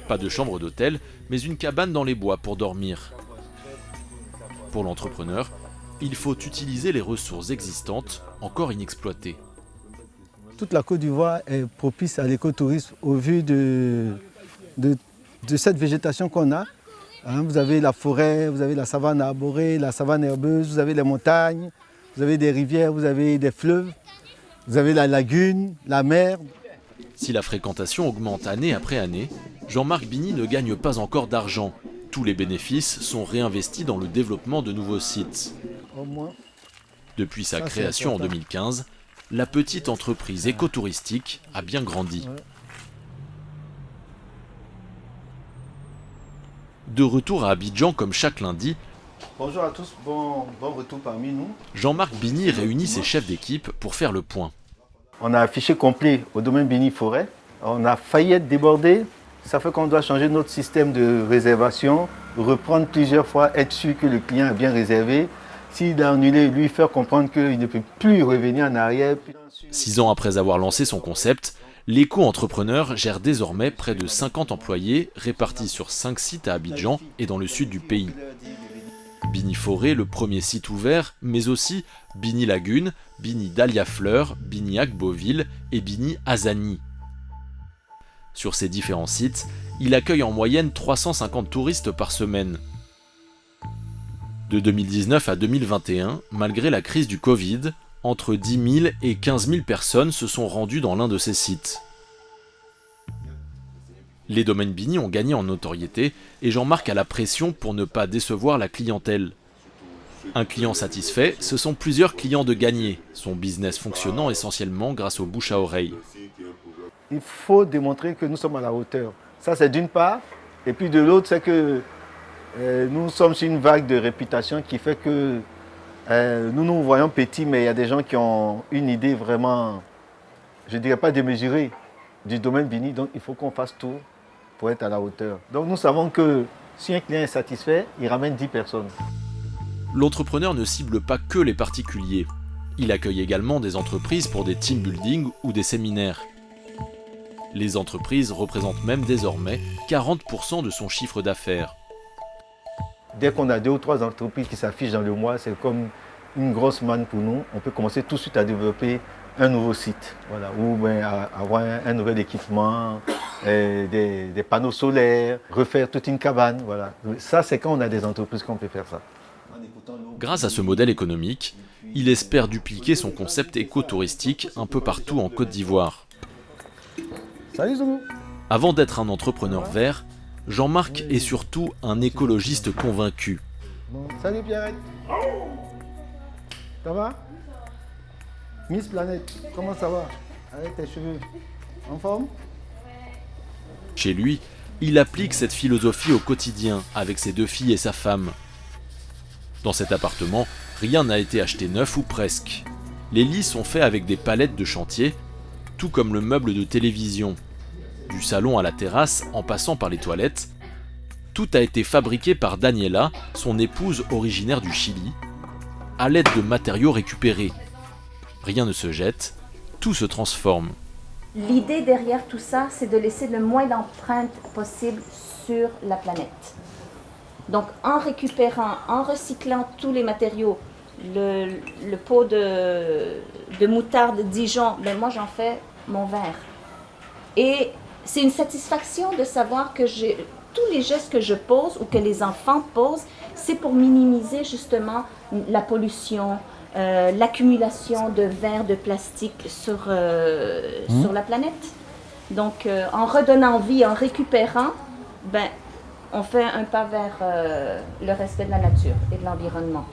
[SPEAKER 18] Pas de chambre d'hôtel, mais une cabane dans les bois pour dormir. Pour l'entrepreneur, il faut utiliser les ressources existantes, encore inexploitées.
[SPEAKER 19] Toute la Côte d'Ivoire est propice à l'écotourisme au vu de cette végétation qu'on a. Vous avez la forêt, vous avez la savane arborée, la savane herbeuse, vous avez les montagnes, vous avez des rivières, vous avez des fleuves, vous avez la lagune, la mer.
[SPEAKER 18] Si la fréquentation augmente année après année, Jean-Marc Bini ne gagne pas encore d'argent. Tous les bénéfices sont réinvestis dans le développement de nouveaux sites. Depuis sa création en 2015, la petite entreprise écotouristique a bien grandi. De retour à Abidjan comme chaque lundi,
[SPEAKER 5] bonjour à tous, bon retour parmi nous.
[SPEAKER 18] Jean-Marc Bini réunit ses chefs d'équipe pour faire le point.
[SPEAKER 5] On a un fichier complet au domaine Bini Forêt. On a failli être débordé. Ça fait qu'on doit changer notre système de réservation, reprendre plusieurs fois, être sûr que le client est bien réservé. S'il a annulé, lui faire comprendre qu'il ne peut plus revenir en arrière.
[SPEAKER 18] 6 ans après avoir lancé son concept, l'éco-entrepreneur gère désormais près de 50 employés répartis sur 5 sites à Abidjan et dans le sud du pays. Bini Forêt, le premier site ouvert, mais aussi Bini Lagune, Bini Dahlia Fleur, Bini Agboville et Bini Azani. Sur ces différents sites, il accueille en moyenne 350 touristes par semaine. De 2019 à 2021, malgré la crise du Covid, entre 10 000 et 15 000 personnes se sont rendues dans l'un de ces sites. Les domaines Bini ont gagné en notoriété et Jean-Marc a la pression pour ne pas décevoir la clientèle. Un client satisfait, ce sont plusieurs clients de gagner, son business fonctionnant essentiellement grâce au bouche à oreille.
[SPEAKER 5] Il faut démontrer que nous sommes à la hauteur. Ça, c'est d'une part. Et puis de l'autre, c'est que nous sommes sur une vague de réputation qui fait que nous nous voyons petits, mais il y a des gens qui ont une idée vraiment, je ne dirais pas démesurée, du domaine Bini. Donc il faut qu'on fasse tout pour être à la hauteur. Donc nous savons que si un client est satisfait, il ramène 10 personnes.
[SPEAKER 18] L'entrepreneur ne cible pas que les particuliers. Il accueille également des entreprises pour des team building ou des séminaires. Les entreprises représentent même désormais 40% de son chiffre d'affaires.
[SPEAKER 5] Dès qu'on a 2 ou 3 entreprises qui s'affichent dans le mois, c'est comme une grosse manne pour nous. On peut commencer tout de suite à développer un nouveau site, voilà, ou avoir un nouvel équipement, des panneaux solaires, refaire toute une cabane. Voilà. Ça, c'est quand on a des entreprises qu'on peut faire ça.
[SPEAKER 18] Grâce à ce modèle économique, il espère dupliquer son concept écotouristique un peu partout en Côte d'Ivoire.
[SPEAKER 5] Salut Zoulou.
[SPEAKER 18] Avant d'être un entrepreneur vert, Jean-Marc est surtout un écologiste convaincu.
[SPEAKER 5] Bon, salut Pierrette. Ça va? Miss Planète, comment ça va? Avec tes cheveux, en forme?
[SPEAKER 18] Chez lui, il applique cette philosophie au quotidien avec ses 2 filles et sa femme. Dans cet appartement, rien n'a été acheté neuf ou presque. Les lits sont faits avec des palettes de chantier, tout comme le meuble de télévision. Du salon à la terrasse, en passant par les toilettes, tout a été fabriqué par Daniela, son épouse originaire du Chili, à l'aide de matériaux récupérés. Rien ne se jette, tout se transforme.
[SPEAKER 23] L'idée derrière tout ça, c'est de laisser le moins d'empreintes possible sur la planète. Donc en récupérant, en recyclant tous les matériaux, le pot de moutarde Dijon, ben moi j'en fais mon verre. Et c'est une satisfaction de savoir que tous les gestes que je pose ou que les enfants posent, c'est pour minimiser justement la pollution, l'accumulation de verre, de plastique sur la planète. Donc, en redonnant vie, en récupérant, on fait un pas vers le respect de la nature et de l'environnement.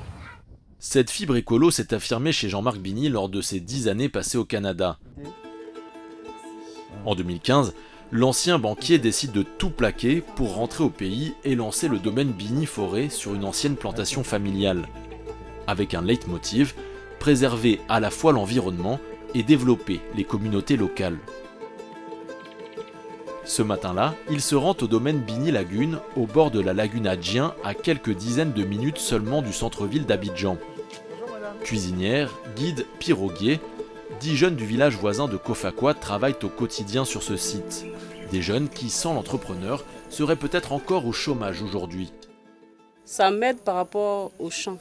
[SPEAKER 18] Cette fibre écolo s'est affirmée chez Jean-Marc Bigny lors de ses 10 années passées au Canada. En 2015, l'ancien banquier décide de tout plaquer pour rentrer au pays et lancer le domaine Bigny Forêt sur une ancienne plantation familiale. Avec un leitmotiv, préserver à la fois l'environnement et développer les communautés locales. Ce matin-là, il se rend au domaine Bigny Lagune, au bord de la lagune Adjien, à quelques dizaines de minutes seulement du centre-ville d'Abidjan. Cuisinières, guides, piroguiers, 10 jeunes du village voisin de Kofakwa travaillent au quotidien sur ce site. Des jeunes qui, sans l'entrepreneur, seraient peut-être encore au chômage aujourd'hui.
[SPEAKER 4] Ça m'aide par rapport au champ.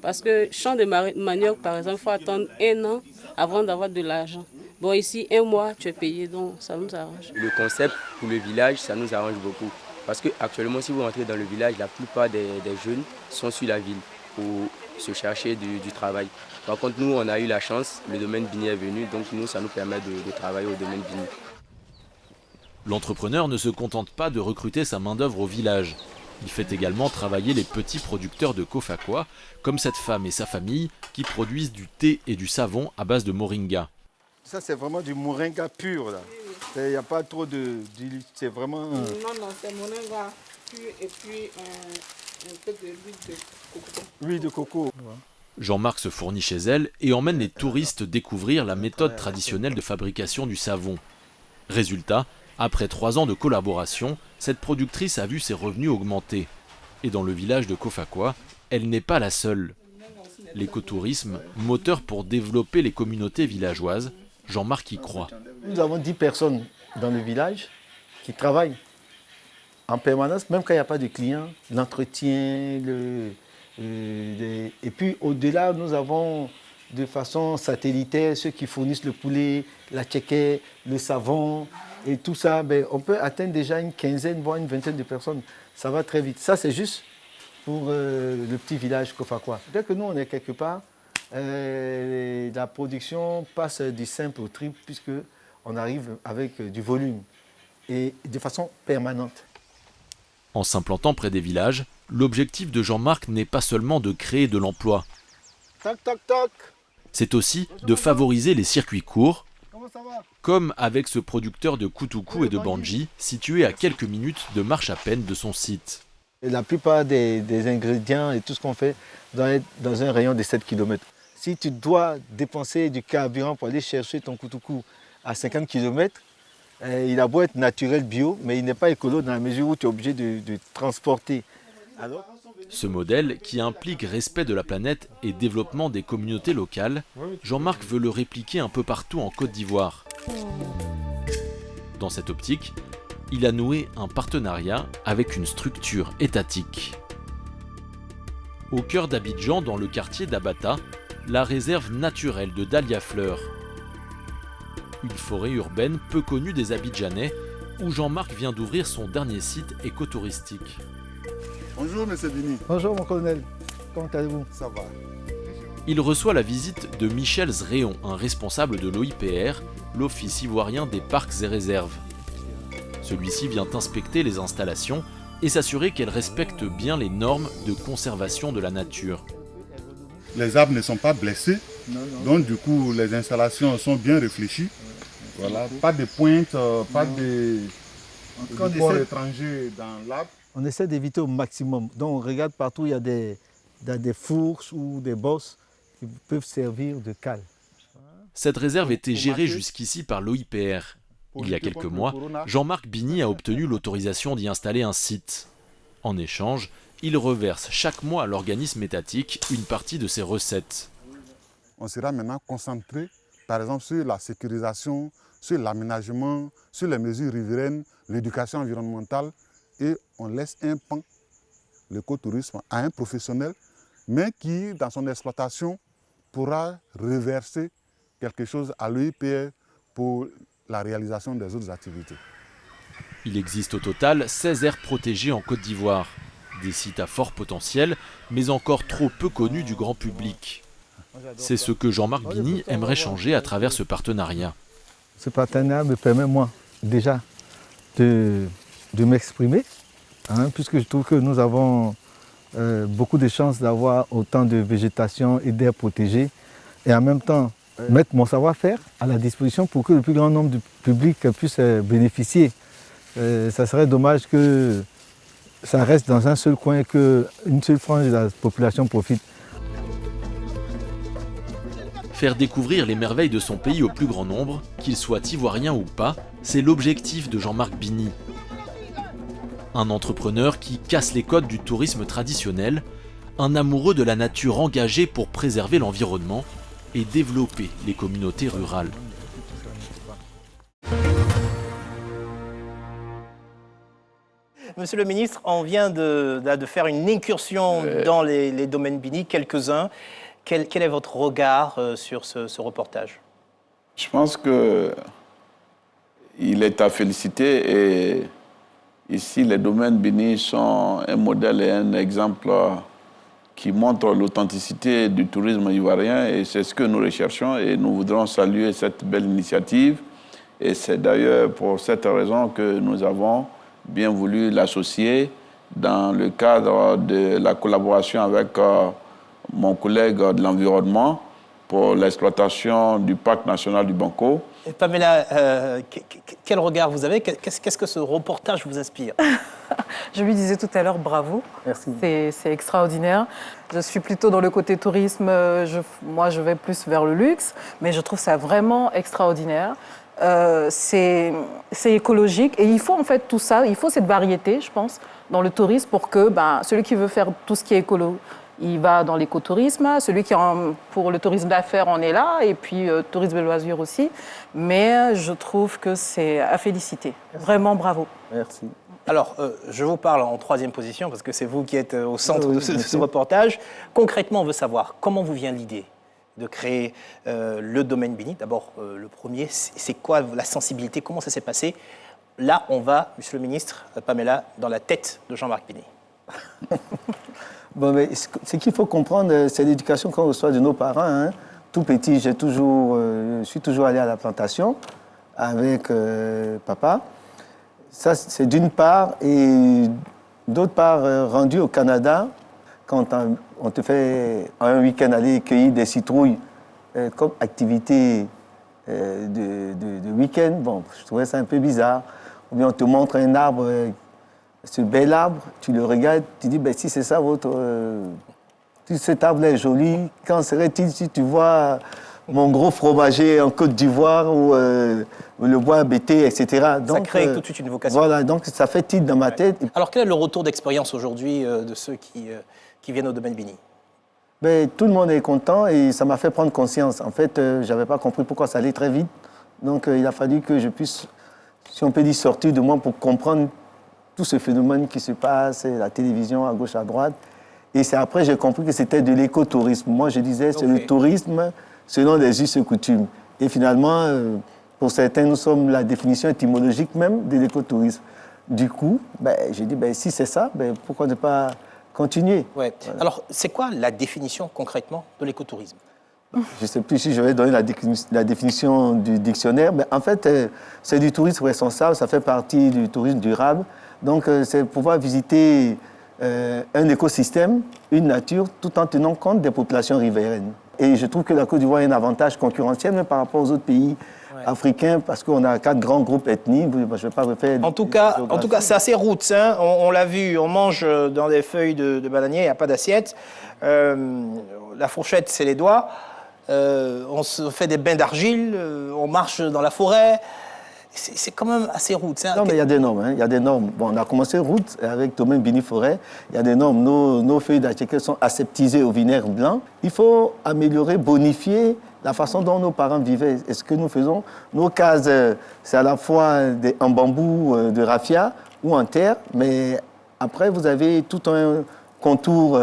[SPEAKER 4] Parce que champ de manioc, par exemple, il faut attendre 1 an avant d'avoir de l'argent. Bon, ici, 1 mois, tu es payé, donc ça nous arrange.
[SPEAKER 13] Le concept pour le village, ça nous arrange beaucoup. Parce qu'actuellement, si vous rentrez dans le village, la plupart des jeunes sont sur la ville pour se chercher du travail. Par contre, nous, on a eu la chance, le domaine Bigny est venu, donc nous, ça nous permet de travailler au domaine Bigny.
[SPEAKER 18] L'entrepreneur ne se contente pas de recruter sa main-d'œuvre au village. Il fait également travailler les petits producteurs de Kofakwa, comme cette femme et sa famille, qui produisent du thé et du savon à base de moringa.
[SPEAKER 5] Ça, c'est vraiment du moringa pur, là. Il n'y a pas trop d'huile, c'est vraiment...
[SPEAKER 4] Non, c'est moringa pur et puis un peu de l'huile de coco.
[SPEAKER 5] L'huile de coco.
[SPEAKER 18] Jean-Marc se fournit chez elle et emmène les touristes découvrir la méthode traditionnelle de fabrication du savon. Résultat, après 3 ans de collaboration, cette productrice a vu ses revenus augmenter. Et dans le village de Kofakwa, elle n'est pas la seule. L'écotourisme, moteur pour développer les communautés villageoises, Jean-Marc y croit.
[SPEAKER 5] Nous avons 10 personnes dans le village qui travaillent en permanence, même quand il n'y a pas de clients, l'entretien, et puis au-delà, nous avons de façon satellitaire ceux qui fournissent le poulet, la tchéké, le savon et tout ça. On peut atteindre déjà une quinzaine, voire une vingtaine de personnes. Ça va très vite. Ça, c'est juste pour le petit village Kofakwa. Dès que nous, on est quelque part, la production passe du simple au triple puisqu'on arrive avec du volume et de façon permanente.
[SPEAKER 18] En s'implantant près des villages, l'objectif de Jean-Marc n'est pas seulement de créer de l'emploi.
[SPEAKER 5] Toc, toc, toc.
[SPEAKER 18] C'est aussi de favoriser les circuits courts, comme avec ce producteur de Koutoukou et de Bandji, situé à quelques minutes de marche à peine de son site.
[SPEAKER 5] Et la plupart des ingrédients et tout ce qu'on fait doit être dans un rayon de 7 km. Si tu dois dépenser du carburant pour aller chercher ton Koutoukou à 50 km, il a beau être naturel, bio, mais il n'est pas écolo dans la mesure où tu es obligé de transporter. Alors,
[SPEAKER 18] ce modèle, qui implique respect de la planète et développement des communautés locales, Jean-Marc veut le répliquer un peu partout en Côte d'Ivoire. Dans cette optique, il a noué un partenariat avec une structure étatique. Au cœur d'Abidjan, dans le quartier d'Abata, la réserve naturelle de Dahlia Fleur. Une forêt urbaine peu connue des Abidjanais, où Jean-Marc vient d'ouvrir son dernier site écotouristique.
[SPEAKER 22] Bonjour, M. Bigny.
[SPEAKER 5] Bonjour, mon colonel. Comment allez-vous?
[SPEAKER 22] Ça va.
[SPEAKER 18] Il reçoit la visite de Michel Zréon, un responsable de l'OIPR, l'Office ivoirien des parcs et réserves. Celui-ci vient inspecter les installations et s'assurer qu'elles respectent bien les normes de conservation de la nature.
[SPEAKER 22] Les arbres ne sont pas blessés, donc du coup les installations sont bien réfléchies. Voilà, pas de pointes, pas de corps étrangers dans l'arbre.
[SPEAKER 5] On essaie d'éviter au maximum. Donc on regarde partout, il y a des fourches ou des bosses qui peuvent servir de cale.
[SPEAKER 18] Cette réserve était gérée jusqu'ici par l'OIPR. Il y a quelques mois, Jean-Marc Bigny a obtenu l'autorisation d'y installer un site. En échange, il reverse chaque mois à l'organisme étatique une partie de ses recettes.
[SPEAKER 22] On sera maintenant concentré, par exemple, sur la sécurisation, sur l'aménagement, sur les mesures riveraines, l'éducation environnementale, et on laisse un pan, l'écotourisme, à un professionnel, mais qui, dans son exploitation, pourra reverser quelque chose à l'OIPR pour la réalisation des autres activités.
[SPEAKER 18] Il existe au total 16 aires protégées en Côte d'Ivoire. Des sites à fort potentiel, mais encore trop peu connus du grand public. C'est ce que Jean-Marc Bini aimerait changer à travers ce partenariat.
[SPEAKER 19] Ce partenariat me permet, moi, déjà, de m'exprimer, puisque je trouve que nous avons beaucoup de chances d'avoir autant de végétation et d'aires protégées, et en même temps, mettre mon savoir-faire à la disposition pour que le plus grand nombre de public puisse bénéficier. Ça serait dommage que ça reste dans un seul coin et qu'une seule frange de la population profite.
[SPEAKER 18] Faire découvrir les merveilles de son pays au plus grand nombre, qu'ils soient ivoiriens ou pas, c'est l'objectif de Jean-Marc Bini. Un entrepreneur qui casse les codes du tourisme traditionnel, un amoureux de la nature engagé pour préserver l'environnement et développer les communautés rurales.
[SPEAKER 1] Monsieur le ministre, on vient de faire une incursion dans les domaines Bini, quelques-uns. Quel est votre regard sur ce reportage?
[SPEAKER 15] Je pense qu'il est à féliciter et ici les domaines Bini sont un modèle et un exemple qui montre l'authenticité du tourisme ivoirien et c'est ce que nous recherchons et nous voudrons saluer cette belle initiative et c'est d'ailleurs pour cette raison que nous avons bien voulu l'associer dans le cadre de la collaboration avec mon collègue de l'environnement pour l'exploitation du parc national du Banco.
[SPEAKER 1] Et Pamela, quel regard vous avez? Qu'est-ce que ce reportage vous inspire?
[SPEAKER 16] Je lui disais tout à l'heure, bravo.
[SPEAKER 19] Merci.
[SPEAKER 16] C'est extraordinaire. Je suis plutôt dans le côté tourisme, moi je vais plus vers le luxe, mais je trouve ça vraiment extraordinaire. C'est écologique et il faut en fait tout ça, il faut cette variété, je pense, dans le tourisme pour que celui qui veut faire tout ce qui est écolo, il va dans l'écotourisme, celui qui pour le tourisme d'affaires, on est là, et puis tourisme de loisirs aussi. Mais je trouve que c'est à féliciter. Vraiment bravo.
[SPEAKER 19] Merci.
[SPEAKER 1] Alors, je vous parle en troisième position parce que c'est vous qui êtes au centre de ce reportage. Concrètement, on veut savoir comment vous vient l'idée de créer le domaine Bini. D'abord, le premier, c'est quoi la sensibilité? Comment ça s'est passé? Là, on va, monsieur le ministre, Pamela, dans la tête de Jean-Marc Bini.
[SPEAKER 17] Bon, mais ce qu'il faut comprendre, c'est l'éducation qu'on reçoit de nos parents. Tout petit, je suis toujours allé à la plantation avec papa. Ça, c'est d'une part. Et d'autre part, rendu au Canada, quand on te fait un week-end aller cueillir des citrouilles comme activité de week-end, bon, je trouvais ça un peu bizarre. Ou bien on te montre un arbre, ce bel arbre, tu le regardes, tu dis, si c'est ça cet arbre est joli, quand serait-il si tu vois mon gros fromager en Côte d'Ivoire ou le bois bêté, etc. Donc,
[SPEAKER 1] ça crée tout de suite une vocation.
[SPEAKER 17] Voilà, donc ça fait titre dans ma tête.
[SPEAKER 1] Alors quel est le retour d'expérience aujourd'hui de ceux qui viennent au domaine Bini?
[SPEAKER 17] Tout le monde est content et ça m'a fait prendre conscience. En fait, je n'avais pas compris pourquoi ça allait très vite. Donc il a fallu que je puisse, si on peut dire, sortir de moi pour comprendre tout ce phénomène qui se passe, la télévision à gauche, à droite. Et c'est après j'ai compris que c'était de l'écotourisme. Moi, je disais, c'est le tourisme selon les us et coutumes. Et finalement, pour certains, nous sommes la définition étymologique même de l'écotourisme. Du coup, j'ai dit, si c'est ça, pourquoi ne pas continuer?
[SPEAKER 1] Ouais. Voilà. Alors, c'est quoi la définition concrètement de l'écotourisme?
[SPEAKER 17] Je ne sais plus si je vais donner la définition du dictionnaire, mais en fait, c'est du tourisme responsable, ça fait partie du tourisme durable. Donc, c'est pouvoir visiter un écosystème, une nature, tout en tenant compte des populations riveraines. Et je trouve que la Côte d'Ivoire a un avantage concurrentiel même par rapport aux autres pays africains, parce qu'on a 4 grands groupes ethniques. Je ne vais pas refaire.
[SPEAKER 1] En tout cas, c'est assez roots. On l'a vu, on mange dans des feuilles de bananier, il n'y a pas d'assiette. La fourchette, c'est les doigts. On se fait des bains d'argile, on marche dans la forêt. C'est quand même assez route.
[SPEAKER 17] Non, mais il y a des normes. Il y a des normes. Bon, on a commencé route avec domaine Bini Forêt. Il y a des normes. Nos feuilles d'article sont aseptisées au vinaigre blanc. Il faut améliorer, bonifier la façon dont nos parents vivaient. Et ce que nous faisons, nos cases, c'est à la fois en bambou de raffia ou en terre. Mais après, vous avez tout un contour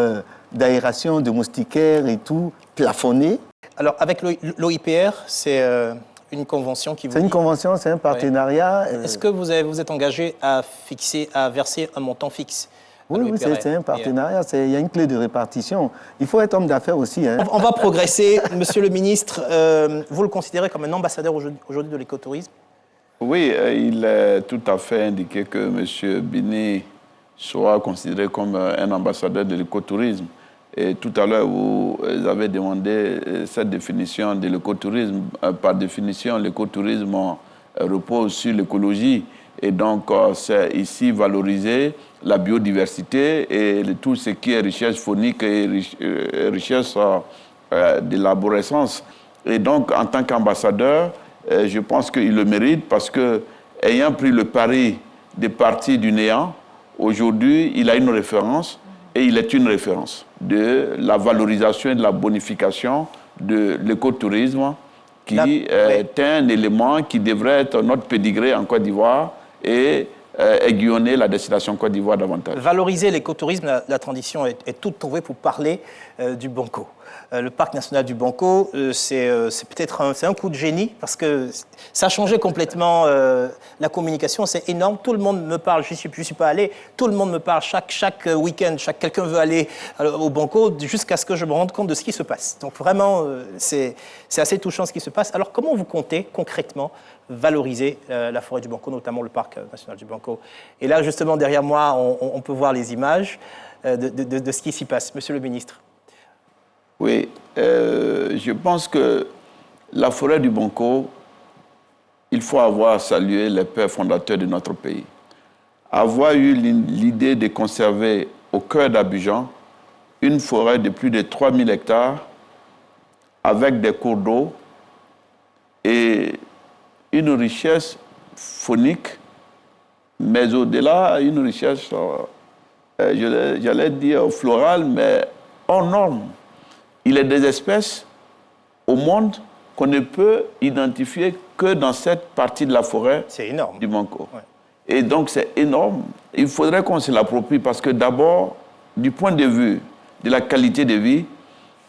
[SPEAKER 17] d'aération, de moustiquaires et tout, plafonné.
[SPEAKER 1] Alors, avec l'OIPR, c'est une convention qui vous
[SPEAKER 17] C'est une convention, c'est un partenariat.
[SPEAKER 1] Ouais. Est-ce que vous êtes engagé à verser un montant fixe?
[SPEAKER 17] Oui, c'est un partenariat, il y a une clé de répartition. Il faut être homme d'affaires aussi. Hein.
[SPEAKER 1] On va progresser. Monsieur le ministre, vous le considérez comme un ambassadeur aujourd'hui de l'écotourisme?
[SPEAKER 15] Oui, il est tout à fait indiqué que M. Bini soit considéré comme un ambassadeur de l'écotourisme. Et tout à l'heure, vous avez demandé cette définition de l'écotourisme. Par définition, l'écotourisme repose sur l'écologie. Et donc, c'est ici valoriser la biodiversité et tout ce qui est richesse faunique et richesse de l'arborescence. Et donc, en tant qu'ambassadeur, je pense qu'il le mérite parce que, ayant pris le pari de partir du néant, aujourd'hui, il a une référence et il est une référence de la valorisation et de la bonification de l'écotourisme qui est un élément qui devrait être notre pédigré en Côte d'Ivoire et aiguillonner la destination Côte d'Ivoire davantage.
[SPEAKER 1] Valoriser l'écotourisme, la transition est toute trouvée pour parler du Banco. Le parc national du Banco, c'est peut-être un coup de génie parce que ça a changé complètement la communication, c'est énorme. Tout le monde me parle, je ne suis pas allé, tout le monde me parle chaque week-end, quelqu'un veut aller au Banco jusqu'à ce que je me rende compte de ce qui se passe. Donc vraiment, c'est assez touchant ce qui se passe. Alors comment vous comptez concrètement valoriser la forêt du Banco, notamment le parc national du Banco? Et là, justement, derrière moi, on peut voir les images de ce qui s'y passe. Monsieur le ministre.
[SPEAKER 15] Oui, je pense que la forêt du Banco, il faut avoir salué les pères fondateurs de notre pays. Avoir eu l'idée de conserver au cœur d'Abidjan une forêt de plus de 3000 hectares avec des cours d'eau et une richesse faunique, mais au-delà, une richesse, j'allais dire florale, mais hors norme. Il y a des espèces au monde qu'on ne peut identifier que dans cette partie de la forêt du Banco. Ouais. Et donc c'est énorme. Il faudrait qu'on se l'approprie parce que d'abord, du point de vue de la qualité de vie,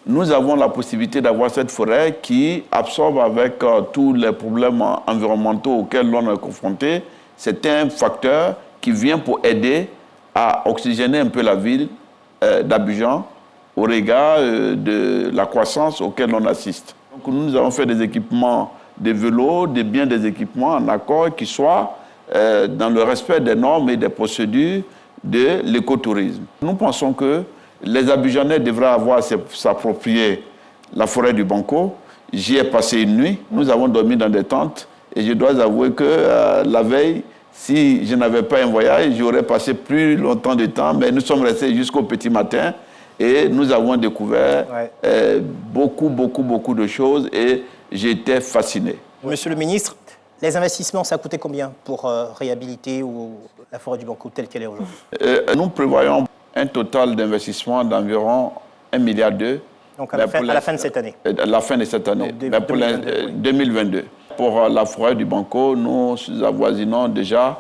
[SPEAKER 15] nous avons la possibilité d'avoir cette forêt qui absorbe avec tous les problèmes environnementaux auxquels l'on est confronté. C'est un facteur qui vient pour aider à oxygéner un peu la ville d'Abidjan au regard de la croissance auquel on assiste. Donc nous avons fait des équipements de vélos, bien des équipements en accord qui soient dans le respect des normes et des procédures de l'écotourisme. Nous pensons que les Abidjanais devraient avoir à s'approprier la forêt du Banco. J'y ai passé une nuit. Nous avons dormi dans des tentes et je dois avouer que la veille, si je n'avais pas un voyage, j'aurais passé plus longtemps de temps, mais nous sommes restés jusqu'au petit matin. Et nous avons découvert beaucoup de choses et j'étais fasciné.
[SPEAKER 1] Monsieur le ministre, les investissements, ça a coûté combien pour réhabiliter la forêt du Banco telle qu'elle est aujourd'hui?
[SPEAKER 15] Nous prévoyons un total d'investissement d'environ 1,2 milliard.
[SPEAKER 1] Donc à la fin de cette année?
[SPEAKER 15] À la fin de cette année, donc, pour 2022. Pour la forêt du Banco, nous avoisinons déjà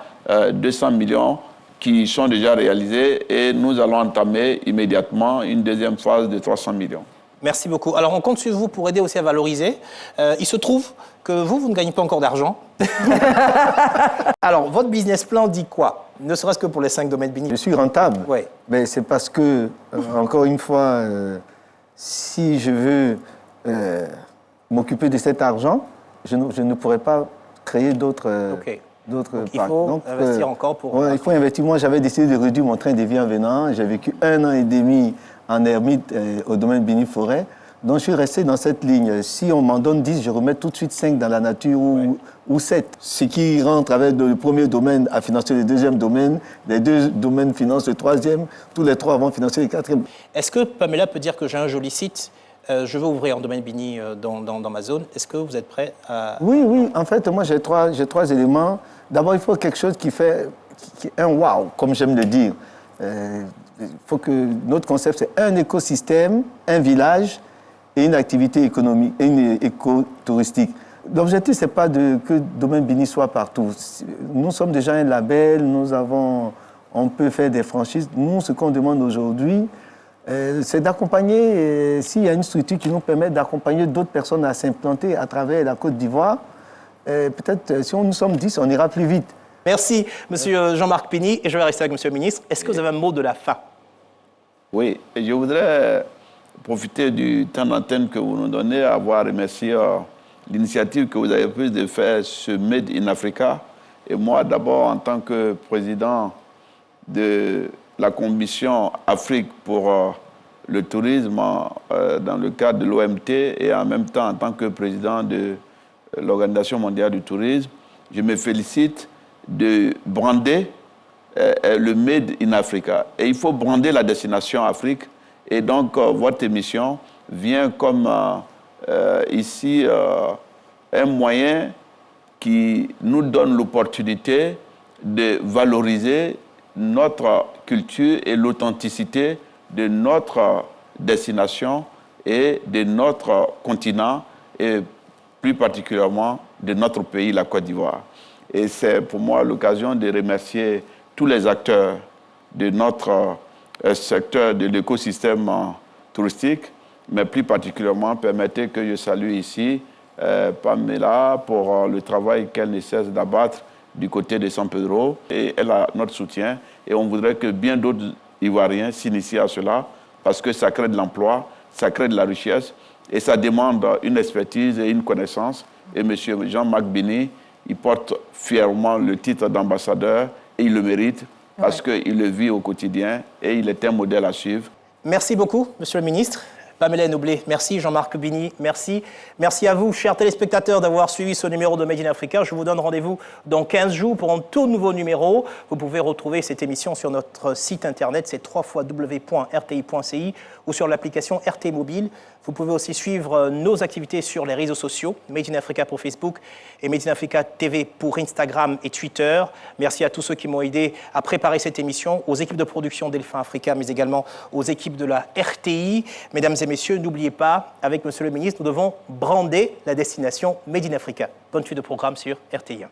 [SPEAKER 15] 200 millions qui sont déjà réalisés et nous allons entamer immédiatement une deuxième phase de 300 millions.
[SPEAKER 1] Merci beaucoup. Alors on compte sur vous pour aider aussi à valoriser. Il se trouve que vous ne gagnez pas encore d'argent. Alors votre business plan dit quoi? Ne serait-ce que pour les 5 domaines Bini.
[SPEAKER 17] Je suis rentable.
[SPEAKER 1] Oui.
[SPEAKER 17] Mais c'est parce que, encore une fois, si je veux m'occuper de cet argent, je ne pourrais pas créer d'autres...
[SPEAKER 1] Donc, il faut investir encore pour...
[SPEAKER 17] Ouais, il faut investir. Moi, j'avais décidé de réduire mon train de vie en venant. J'ai vécu 1 an et demi en ermite au domaine Bini Forêt. Donc, je suis resté dans cette ligne. Si on m'en donne 10, je remets tout de suite 5 dans la nature ou 7. Ce qui rentre avec le premier domaine à financer le deuxième domaine, les 2 domaines financent le troisième, tous les 3 vont financer le quatrième.
[SPEAKER 1] Est-ce que Pamela peut dire que j'ai un joli site? Je veux ouvrir un domaine Bini dans ma zone. Est-ce que vous êtes prêt à...
[SPEAKER 17] Oui. En fait, moi, j'ai trois éléments. D'abord, il faut quelque chose qui fait un wow, comme j'aime le dire. Il faut que notre concept, c'est un écosystème, un village et une activité économique, et une écotouristique. L'objectif, ce n'est pas que le domaine Bini soit partout. Nous sommes déjà un label, on peut faire des franchises. Nous, ce qu'on demande aujourd'hui, c'est d'accompagner, s'il y a une structure qui nous permet d'accompagner d'autres personnes à s'implanter à travers la Côte d'Ivoire, peut-être si nous sommes 10, on ira plus vite.
[SPEAKER 1] Merci, Monsieur Jean-Marc Bini, et je vais rester avec Monsieur le ministre. Est-ce que vous avez un mot de la fin?
[SPEAKER 15] Oui, et je voudrais profiter du temps d'antenne que vous nous donnez, avoir remercié l'initiative que vous avez prise de faire ce Made in Africa. Et moi, d'abord, en tant que président de la Commission Afrique pour le tourisme dans le cadre de l'OMT et en même temps en tant que président de l'Organisation mondiale du tourisme, je me félicite de brander le Made in Africa. Et il faut brander la destination Afrique. Et donc, votre émission vient comme ici un moyen qui nous donne l'opportunité de valoriser notre culture et l'authenticité de notre destination et de notre continent et plus particulièrement de notre pays, la Côte d'Ivoire. Et c'est pour moi l'occasion de remercier tous les acteurs de notre secteur de l'écosystème touristique, mais plus particulièrement, permettez que je salue ici Pamela pour le travail qu'elle ne cesse d'abattre du côté de San Pedro. Et elle a notre soutien. Et on voudrait que bien d'autres Ivoiriens s'initient à cela parce que ça crée de l'emploi, ça crée de la richesse et ça demande une expertise et une connaissance. Et M. Jean-Marc Bini, il porte fièrement le titre d'ambassadeur et il le mérite parce qu'il le vit au quotidien et il est un modèle à suivre.
[SPEAKER 1] Merci beaucoup, Monsieur le ministre. Pamela Noublé, merci. Jean-Marc Bini, merci. Merci à vous, chers téléspectateurs, d'avoir suivi ce numéro de Made in Africa. Je vous donne rendez-vous dans 15 jours pour un tout nouveau numéro. Vous pouvez retrouver cette émission sur notre site internet, c'est www.rti.ci ou sur l'application RT Mobile. Vous pouvez aussi suivre nos activités sur les réseaux sociaux, Made in Africa pour Facebook et Made in Africa TV pour Instagram et Twitter. Merci à tous ceux qui m'ont aidé à préparer cette émission, aux équipes de production Delphin Africa, mais également aux équipes de la RTI. Mesdames et messieurs, n'oubliez pas, avec Monsieur le ministre, nous devons brander la destination Made in Africa. Bonne suite de programme sur RTI1.